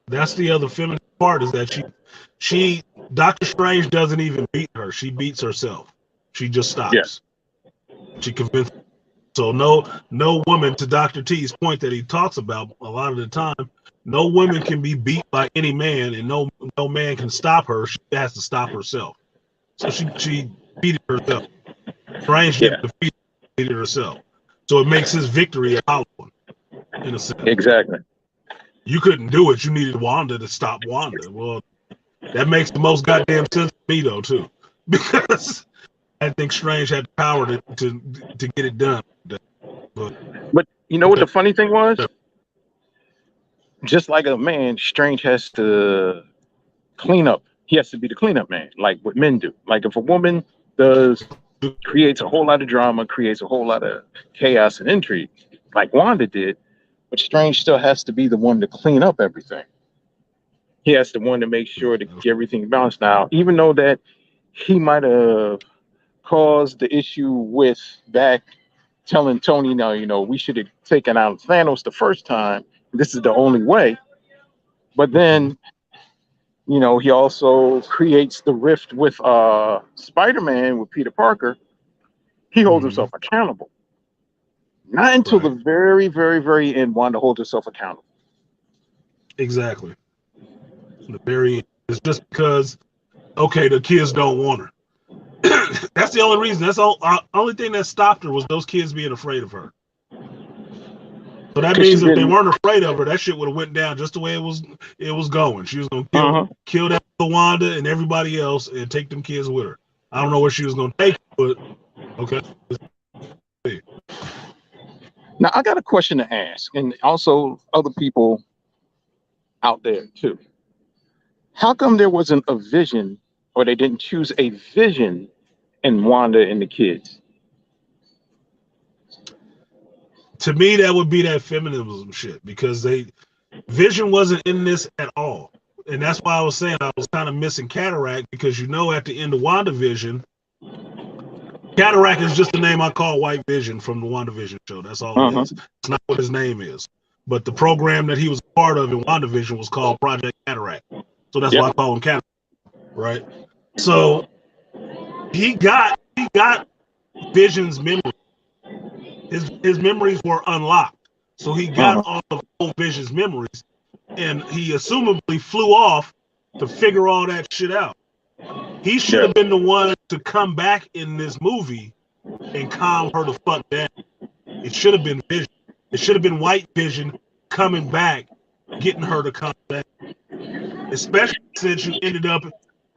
that's the other feminine part, is that she Doctor Strange doesn't even beat her. She beats herself. She just stops. She convinces. So no woman, to Dr. T's point that he talks about a lot of the time, no woman can be beat by any man, and no man can stop her. She has to stop herself. So she beat herself. Strange Yeah. didn't defeat herself. So it makes his victory a hollow one, in a sense. Exactly. You couldn't do it. You needed Wanda to stop Wanda. Well, that makes the most goddamn sense to me, though, too. Because I think Strange had the power to get it done. But you know what the funny thing was? Just like a man, Strange has to clean up. He has to be the cleanup man, like what men do. Like if a woman creates a whole lot of drama, creates a whole lot of chaos and intrigue, like Wanda did, but Strange still has to be the one to clean up everything. He has the one to make sure to get everything balanced. Now, even though that he might have caused the issue with back telling Tony, now, we should have taken out Thanos the first time. This is the only way. But then, he also creates the rift with Spider-Man, with Peter Parker. He holds himself accountable. Not until the very, very, very end, Wanda holds herself accountable. Exactly. The very end. It's just because, okay, the kids don't want her. That's the only reason. That's the only thing that stopped her was those kids being afraid of her. So that means if they weren't afraid of her, that shit would have went down just the way it was going. She was gonna kill that Wanda and everybody else and take them kids with her. I don't know where she was gonna take, but Okay. Now, I got a question to ask, and also other people out there too. How come there wasn't a vision, or they didn't choose a vision in Wanda and the kids? To me, that would be that feminism shit because Vision wasn't in this at all. And that's why I was saying I was kind of missing Cataract because at the end of WandaVision, Cataract is just the name I call White Vision from the WandaVision show. That's all it is. It's not what his name is. But the program that he was a part of in WandaVision was called Project Cataract. So that's why I call him Cataract, right? So he got Vision's memory. His memories were unlocked. So he got all of old Vision's memories and he assumably flew off to figure all that shit out. He should have been the one to come back in this movie and calm her the fuck down. It should have been Vision. It should have been White Vision coming back, getting her to calm down. Especially since you ended up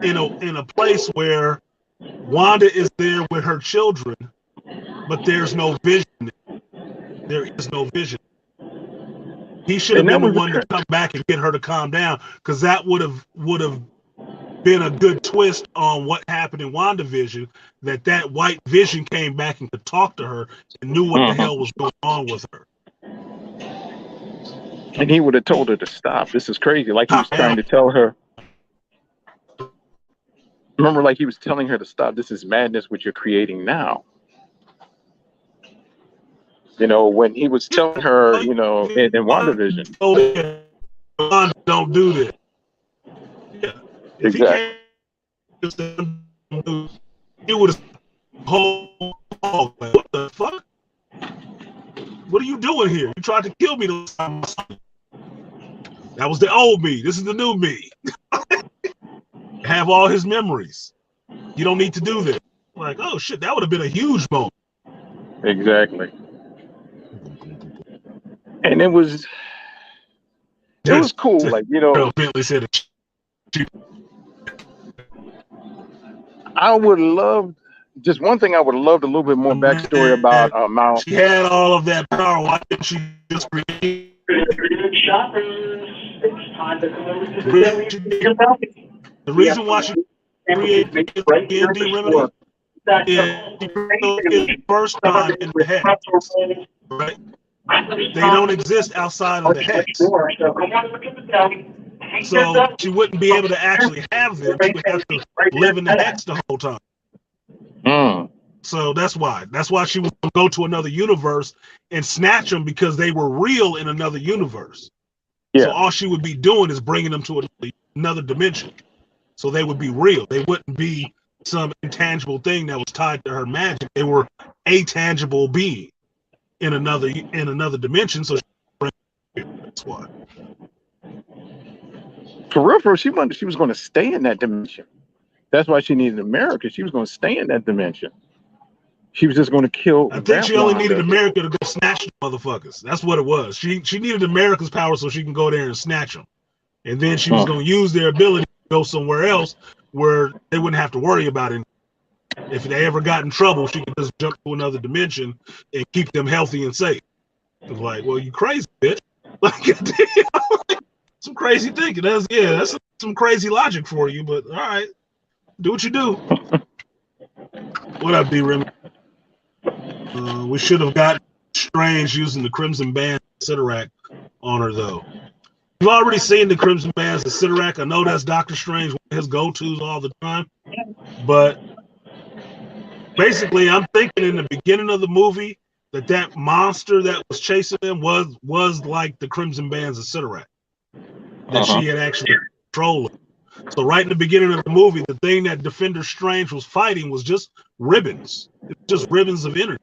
in a place where Wanda is there with her children, but there's no Vision. There is no Vision. He should have been the one to come back and get her to calm down, because that would have been a good twist on what happened in WandaVision, that White Vision came back and could talk to her and knew what the hell was going on with her. And he would have told her to stop. This is crazy. Like he was trying to tell her. Remember, like he was telling her to stop. This is madness what you're creating now. When he was telling her, in WandaVision. Don't do this. Yeah. Exactly. He would have what the fuck? What are you doing here? You tried to kill me. That was the old me. This is the new me. Have all his memories. You don't need to do this. Like, oh shit, that would have been a huge moment. Exactly. And it was cool. Like, Bentley said I would love, just one thing I would have loved a little bit more backstory about Mal. She had all of that power. Why didn't she just create? The reason why she created the DMD remedy is the first time in the hex, right? They don't exist outside of the hex. So she wouldn't be able to actually have them. She would have to live in the hex the whole time. So that's why. That's why she would go to another universe and snatch them, because they were real in another universe. So all she would be doing is bringing them to another dimension. So they would be real. They wouldn't be some intangible thing that was tied to her magic. They were a tangible being in another dimension. So that's why. For real, she was going to stay in that dimension. That's why she needed America. She was going to stay in that dimension. She was just going to kill. I think she only needed America to go snatch the motherfuckers. That's what it was. She needed America's power so she can go there and snatch them. And then she was going to use their ability to go somewhere else where they wouldn't have to worry about it. If they ever got in trouble, she could just jump to another dimension and keep them healthy and safe. It was like, well, you crazy bitch. Like, some crazy thinking. That's some crazy logic for you, but all right. Do what you do. What up, D-Rim? We should have got Strange using the Crimson Band Sidorak on her, though. You've already seen the Crimson Bands of Sidorak. I know that's Doctor Strange, one of his go-tos all the time. But basically, I'm thinking in the beginning of the movie that monster that was chasing him was like the Crimson Bands of Sidorak. That she had actually controlled. So right in the beginning of the movie, the thing that Defender Strange was fighting was just ribbons. It's just ribbons of energy.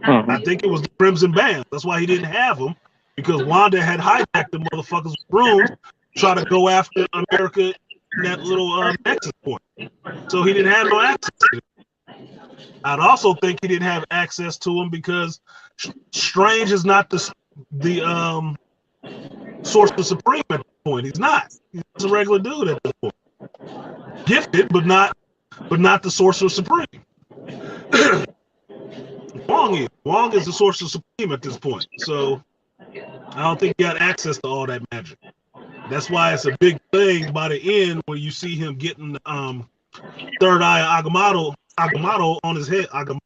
I think it was the Crimson Band. That's why he didn't have them, because Wanda had hijacked the motherfuckers with brooms to try to go after America in that little nexus point. So he didn't have no access to them. I'd also think he didn't have access to them because Strange is not the Sorcerer Supreme at this point. He's not. He's a regular dude at this point. Gifted, but not the Sorcerer Supreme. Wong is the Sorcerer Supreme at this point. So I don't think he got access to all that magic. That's why it's a big thing by the end where you see him getting third eye Agamotto on his head. Agamotto.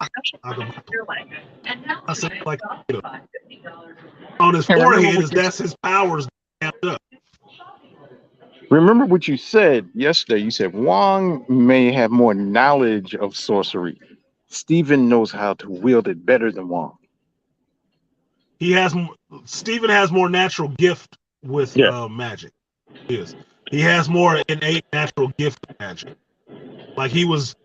I said like on his forehead that's his powers amped up. Remember what you said yesterday. You said Wong may have more knowledge of sorcery. Stephen knows how to wield it better than Wong. Stephen has more natural gift with magic. He has more innate natural gift of magic. Like he was,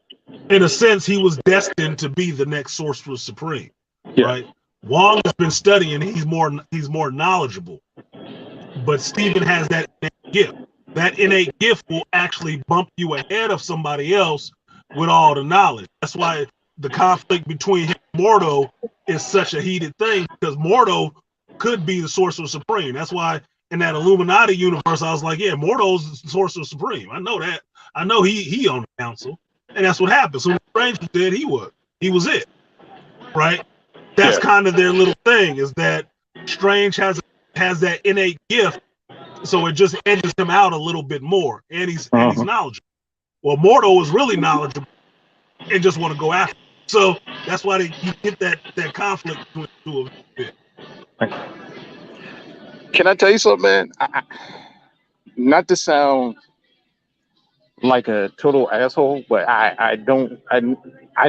in a sense, he was destined to be the next Sorcerer Supreme, right? Wong has been studying; he's more knowledgeable. But Stephen has that innate gift. That innate gift will actually bump you ahead of somebody else with all the knowledge. That's why the conflict between him and Mordo is such a heated thing, because Mordo could be the Sorcerer Supreme. That's why in that Illuminati universe, I was like, yeah, Mordo's the Sorcerer Supreme. I know that. I know he on the council. And that's what happened. So when Strange did, he was it. Right? That's kind of their little thing, is that Strange has that innate gift, so it just edges him out a little bit more, and he's knowledgeable. Well, Mordo is really knowledgeable and just want to go after him. So that's why you get that conflict between the two of them. Can I tell you something, man? Not to sound like a total asshole, but I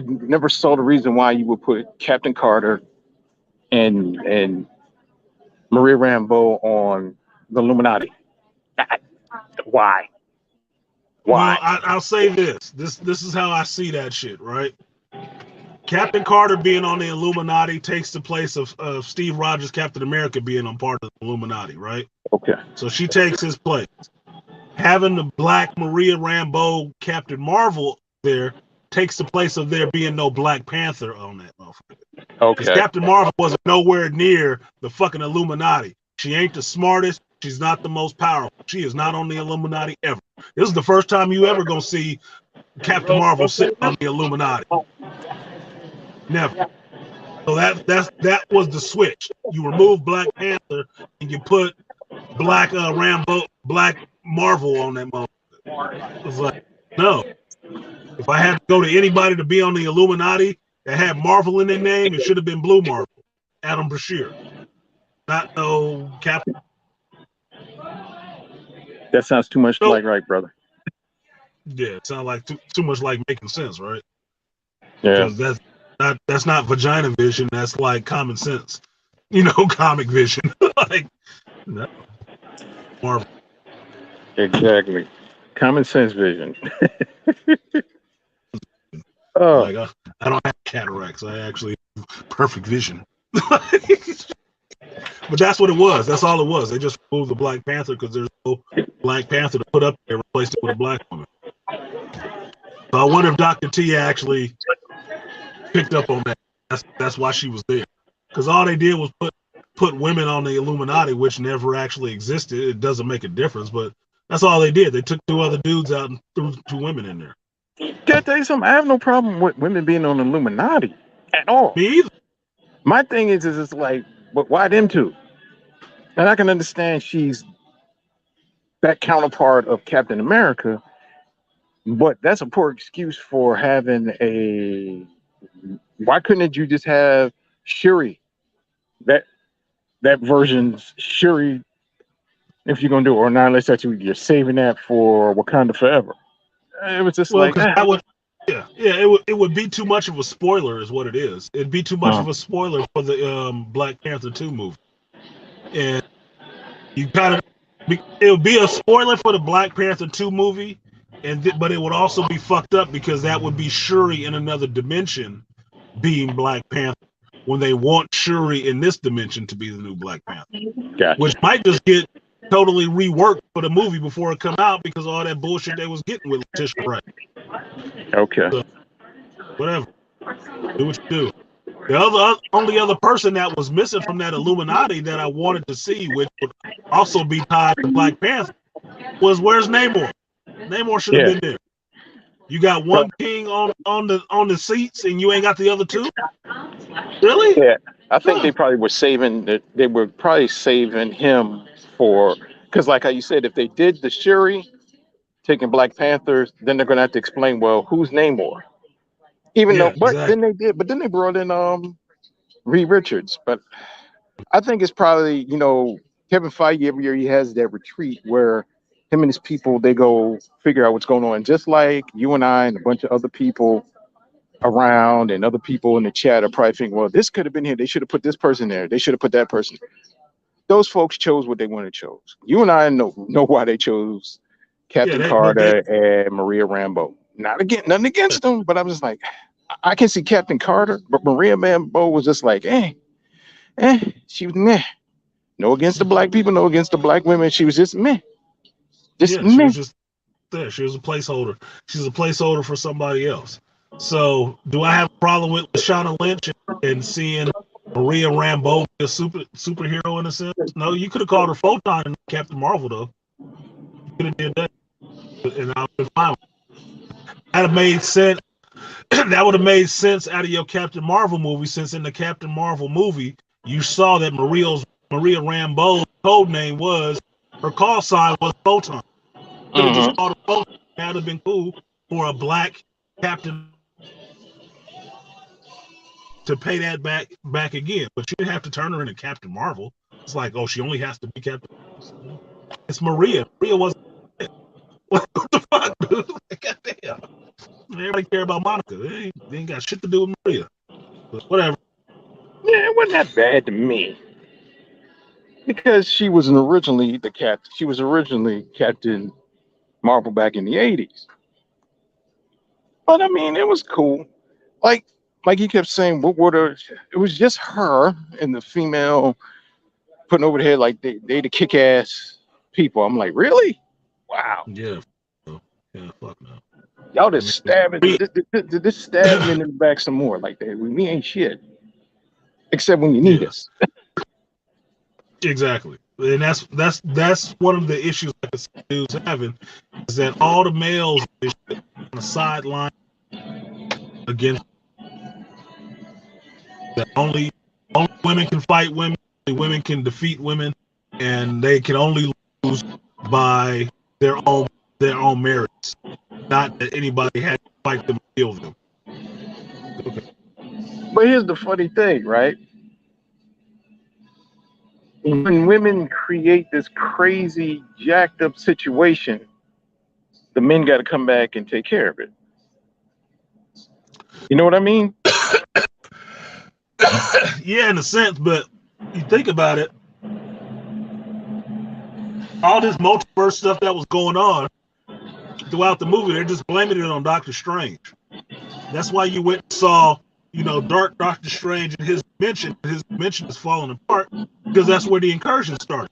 never saw the reason why you would put Captain Carter and Maria Rambeau on the Illuminati. Why? Well, I'll say this. This is how I see that shit, right? Captain Carter being on the Illuminati takes the place of Steve Rogers, Captain America, being on part of the Illuminati, right? Okay. So she takes his place. Having the Black Maria Rambeau, Captain Marvel there takes the place of there being no Black Panther on that motherfucker. Okay. Because Captain Marvel wasn't nowhere near the fucking Illuminati. She ain't the smartest. She's not the most powerful. She is not on the Illuminati ever. This is the first time you ever gonna see Captain Marvel sitting on the Illuminati. Never. So that was the switch. You remove Black Panther and you put Black Black Marvel on that motherfucker. It was like, no. If I had to go to anybody to be on the Illuminati that had Marvel in their name, it should have been Blue Marvel, Adam Brashear, not no Captain. That sounds too much like right, brother. Yeah, it sounds like too much like making sense, right? Yeah. Because that's not vagina vision. That's like common sense, comic vision. Like, no. Marvel. Exactly. Common sense vision. Like, I don't have cataracts. I actually have perfect vision. But that's what it was. That's all it was. They just removed the Black Panther because there's no Black Panther to put up there, replaced it with a black woman. So I wonder if Dr. T actually picked up on that. That's why she was there. Because all they did was put women on the Illuminati, which never actually existed. It doesn't make a difference, but that's all they did. They took 2 other dudes out and threw 2 women in there. Can I tell you something? I have no problem with women being on the Illuminati at all. Me either. My thing is it's like, but why them 2? And I can understand she's that counterpart of Captain America, but that's a poor excuse for having a. Why couldn't you just have Shuri? That version's Shuri, if you're gonna do it, or not, unless that you're saving that for Wakanda Forever. It was just like that would, it would be too much of a spoiler, is what it is. It'd be too much of a spoiler for the Black Panther 2 movie, and you it would be a spoiler for the Black Panther 2 movie, but it would also be fucked up because that would be Shuri in another dimension being Black Panther when they want Shuri in this dimension to be the new Black Panther. Gotcha. Which might just get totally reworked for the movie before it come out because of all that bullshit they was getting with Letitia Wright. Okay. So, whatever. Do what you do. The only other person that was missing from that Illuminati that I wanted to see, which would also be tied to Black Panther, was where's Namor? Namor should have been there. You got one king on the seats, and you ain't got the other two. Really? Yeah, I think Huh. they probably were saving that. They were probably saving him for, because like how you said, if they did the Shuri taking Black Panthers, then they're gonna have to explain, well, who's Namor? Even though, Yeah, but exactly. then they did, but then they brought in Reed Richards. But I think it's probably, Kevin Feige every year he has that retreat where him and his people they go figure out what's going on. Just like you and I and a bunch of other people around and other people in the chat are probably thinking, well, this could have been here. They should have put this person there. They should have put that person. Those folks chose what they wanted to chose. You and I know why they chose Yeah, Captain they Carter and Maria Rambeau. Nothing against them, but I was like, I can see Captain Carter, but Maria Rambeau was just like, she was meh. No against the black people, no against the black women. She was just meh, just yeah, she meh. was just there. She was a placeholder. She's a placeholder for somebody else. So, do I have a problem with Lashana Lynch and seeing Maria Rambeau be a superhero in a sense? No, you could have called her Photon and Captain Marvel though. You could have did that, and I would have been fine. That'd have made sense. That would have made sense out of your Captain Marvel movie, since in the Captain Marvel movie you saw that Maria Rambeau's code name was, her call sign was Photon. Could have just Mm-hmm. called her Photon. That would have been cool for a black Captain to pay that back again. But you didn't have to turn her into Captain Marvel. It's like, oh, she only has to be Captain Marvel. It's Maria. Maria wasn't. What the fuck, dude? Like, goddamn. Everybody care about Monica. They ain't got shit to do with Maria. But whatever. Yeah, it wasn't that bad to me because she was originally the cat. She was originally Captain Marvel back in the '80s. But I mean, it was cool. Like he kept saying, what would her? It was just her and the female putting over the head like they the kick ass people. I'm like, really? Wow. Yeah. Yeah, fuck no. Y'all I just mean, stabbing, just stabbing in the back some more. Like that. We ain't shit except when you need yeah, us. exactly. And that's one of the issues like the dudes having, is that all the males on the sideline against that only women can fight women, only women can defeat women, and they can only lose by their own merits. Not that anybody had to fight them or kill them. Okay. But here's the funny thing, right? When women create this crazy, jacked up situation, the men got to come back and take care of it. You know what I mean? Yeah, in a sense, but you think about it, all this multiverse stuff that was going on throughout the movie, they're just blaming it on Doctor Strange. That's why you went and saw, Dark Doctor Strange and his dimension is falling apart, because that's where the incursion started.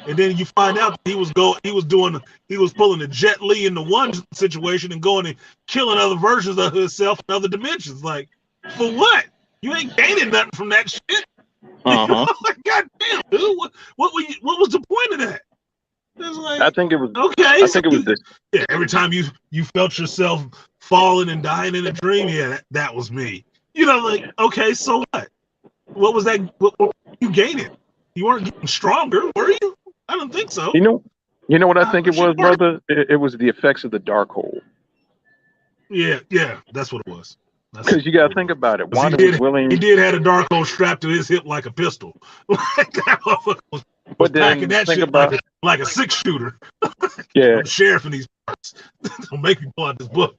And then you find out that he was pulling a Jet Li into one situation and going and killing other versions of himself in other dimensions. Like, for what? You ain't gaining nothing from that shit. Uh-huh. Like, goddamn, dude, what was the point of that? It's like, I think it was. okay, I so think it was this. every time you felt yourself falling and dying in a dream, yeah, that was me. Like, okay, so what? What was that? What you gaining? You weren't getting stronger, were you? I don't think so. You know what I think it was, Sure. brother? It was the effects of the dark hole. Yeah, that's what it was. Because you got to think about it. Wanda was willing. He did have a dark hole strapped to his hip like a pistol. Like, that motherfucker was But packing then that think shit about. like a 6-shooter. Yeah. I'm sheriff in these parts. Don't make me pull out this book.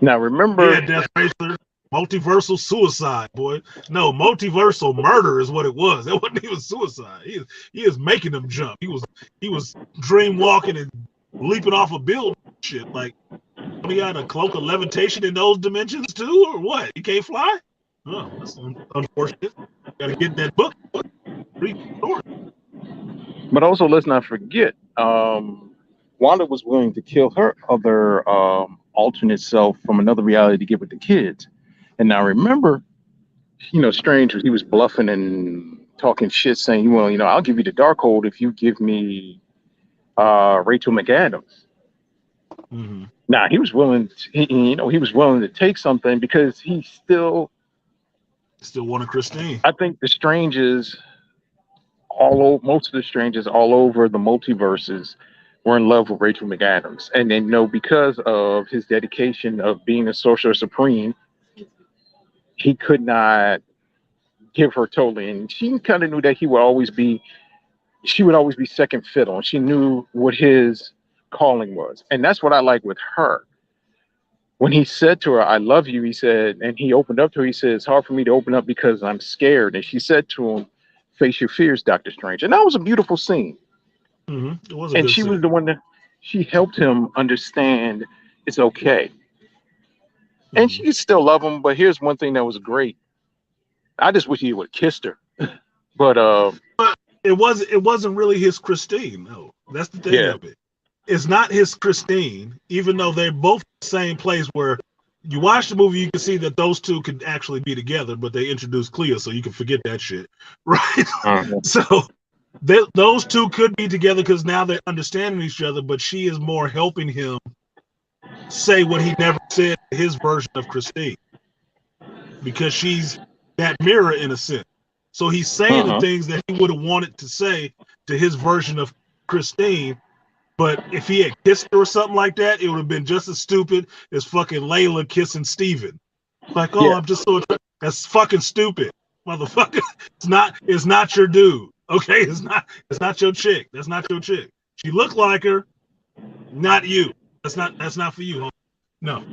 Now remember. Yeah, Death Racer, multiversal suicide, boy. No, multiversal murder is what it was. It wasn't even suicide. He is making them jump. He was dream walking and leaping off a building. Shit, like, he had a cloak of levitation in those dimensions too, or what? He can't fly? Oh, that's unfortunate. Got to get that book. Read the story. But also, let's not forget, Wanda was willing to kill her other alternate self from another reality to get with the kids. And now remember, Strange, he was bluffing and talking shit, saying, well, I'll give you the Darkhold if you give me Rachel McAdams. Mm-hmm. Now he was willing, he was willing to take something because he still, Still wanted Christine. I think the strangers all over, most of the strangers all over the multiverses were in love with Rachel McAdams. And then, because of his dedication of being a sorcerer supreme, he could not give her totally. And she kind of knew that she would always be second fiddle. And she knew what his calling was. And that's what I like with her. When he said to her, "I love you," he said, and he opened up to her, he said, "It's hard for me to open up because I'm scared." And she said to him, "Face your fears, Dr. Strange." And that was a beautiful scene. Mm-hmm. It was a And good she was scene. the one that she helped him understand it's okay. And Mm-hmm. she could still love him, but here's one thing that was great. I just wish he would have kissed her. But But it wasn't really his Christine. No, that's the thing yeah. of it. It's not his Christine, even though they're both the same place where you watch the movie, you can see that those two could actually be together, but they introduced Clea, so you can forget that shit, right? Mhm. So those two could be together because now they're understanding each other, but she is more helping him say what he never said to his version of Christine because she's that mirror in a sense. So he's saying the Mhm. things that he would have wanted to say to his version of Christine. But if he had kissed her or something like that, it would have been just as stupid as fucking Layla kissing Steven. Like, oh, Yeah. I'm just so that's fucking stupid, motherfucker. It's not your dude. Okay, it's not your chick. That's not your chick. She looked like her, not you. That's not for you, homie. No.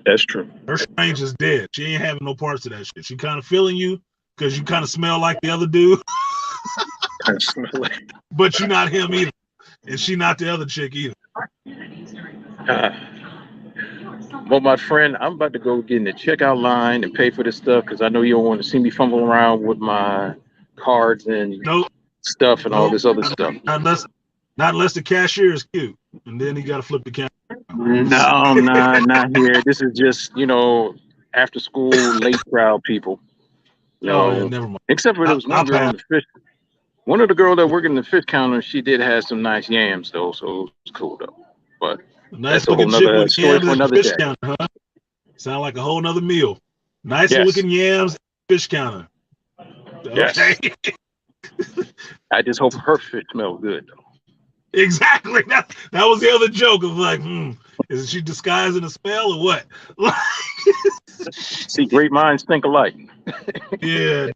That's true. Her strange is dead. She ain't having no parts of that shit. She kind of feeling you because you kind of smell like the other dude, but you're not him either. And she not the other chick either. Uh, well, my friend, I'm about to go get in the checkout line and pay for this stuff because I know you don't want to see me fumbling around with my cards and No, stuff and all no, this other not, stuff. not unless the cashier is cute. And then he got to flip the camera. No, not here. This is just, after school late crowd people. Oh, yeah, No, never mind. except for there was one I'll girl pass. in the fish. One of the girls that worked in the fish counter, she did have some nice yams though, so it was cool though. But A nice that's a whole looking chick nother with story yams for at the another fish day. counter, huh? Sound like a whole nother meal. Nice Yes, looking yams at the fish counter. Okay. yes. I just hope her fish smells good though. Exactly. That was the other joke of like, is she disguising a smell or what? See, great minds think alike. Yeah,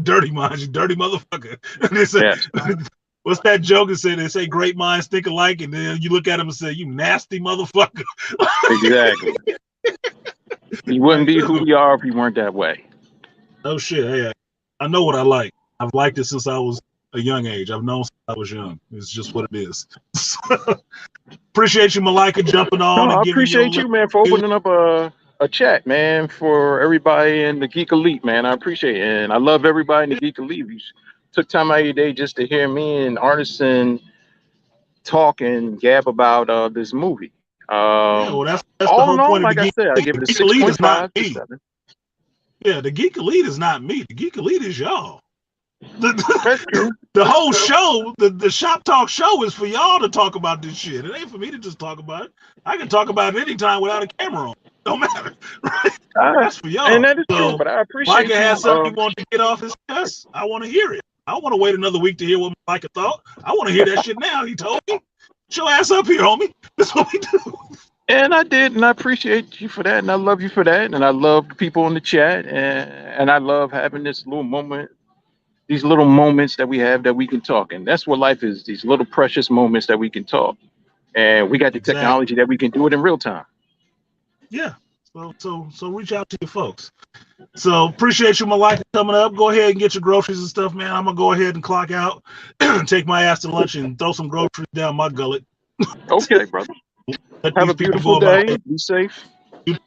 dirty minds, you dirty motherfucker. They say, Yes, what's that joke? They say great minds think alike, and then you look at them and say, you nasty motherfucker. exactly. You wouldn't Like, be who you are if you weren't that way. oh shit, hey, I know what I like. I've liked it since I was a young age. I've known since I was young. It's just what it is. Appreciate you, Malaika, jumping No, on I and giving your appreciate little. you, man, for opening up a chat, man, for everybody in the Geek Elite, man. I appreciate it. And I love everybody in the Geek Elite. You took time out of your day just to hear me and Artisan talk and gab about this movie. Yeah, well, that's the All in whole all, point of the like I Geek said, I Elite. give it a The Geek Elite is not 6.5 to me. 7. Yeah, the Geek Elite is not me. The Geek Elite is y'all. That's true. The whole show, the Shop Talk show is for y'all to talk about this shit. It ain't for me to just talk about it. I can talk about it anytime without a camera on. Don't matter. Right? Uh, That's for y'all. and that is true, So but I Micah appreciate you. has something he wants to get off his chest. I want to hear it. I want to wait another week to hear what Micah thought. I want to hear that shit now. He told me. Get your ass up here, homie. That's what we do. And I did, and I appreciate you for that, and I love you for that, and I love the people in the chat, and I love having this little moment, these little moments that we have that we can talk, and that's what life is, these little precious moments that we can talk, and we got the Exactly. technology that we can do it in real time. Yeah. So reach out to your folks. So appreciate you, Malaika, coming up. Go ahead and get your groceries and stuff, man. I'm gonna go ahead and clock out, take my ass to lunch, and throw some groceries down my gullet. Okay, brother. Let Have these a people beautiful go about day. Be safe, it.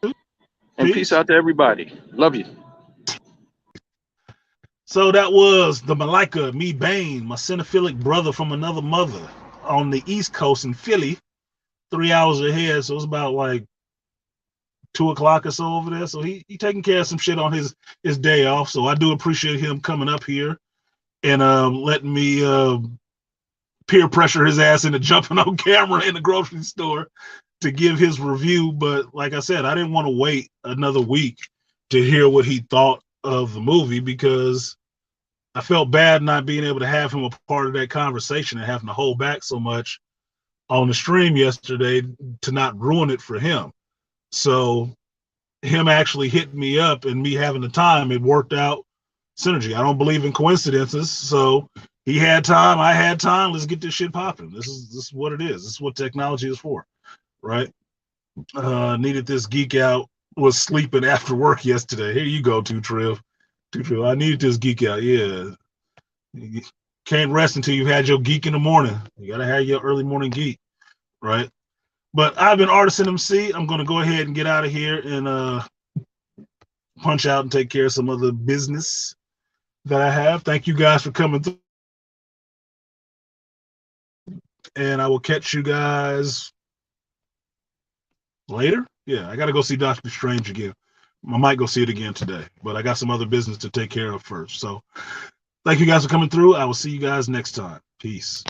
and peace out to everybody. Love you. So that was the Malaika, me Bane, my cinephilic brother from another mother on the East Coast in Philly, 3 hours ahead. So it's about like 2 o'clock or so over there. So he taking care of some shit on his day off. So I do appreciate him coming up here and letting me peer pressure his ass into jumping on camera in the grocery store to give his review, but like I said, I didn't want to wait another week to hear what he thought of the movie because I felt bad not being able to have him a part of that conversation and having to hold back so much on the stream yesterday to not ruin it for him. So him actually hitting me up and me having the time, it worked out synergy. I don't believe in coincidences. So he had time, I had time. Let's get this shit popping. This is what it is. This is what technology is for, right? Needed this geek out. Was sleeping after work yesterday. Here you go, Two Triv. I needed this geek out. Yeah, you can't rest until you've had your geek in the morning. You gotta have your early morning geek, right? But I've been Artisan MC. I'm gonna go ahead and get out of here and punch out and take care of some other business that I have. Thank you guys for coming through, and I will catch you guys later. Yeah, I gotta go see Doctor Strange again. I might go see it again today, but I got some other business to take care of first. So thank you guys for coming through. I will see you guys next time. Peace.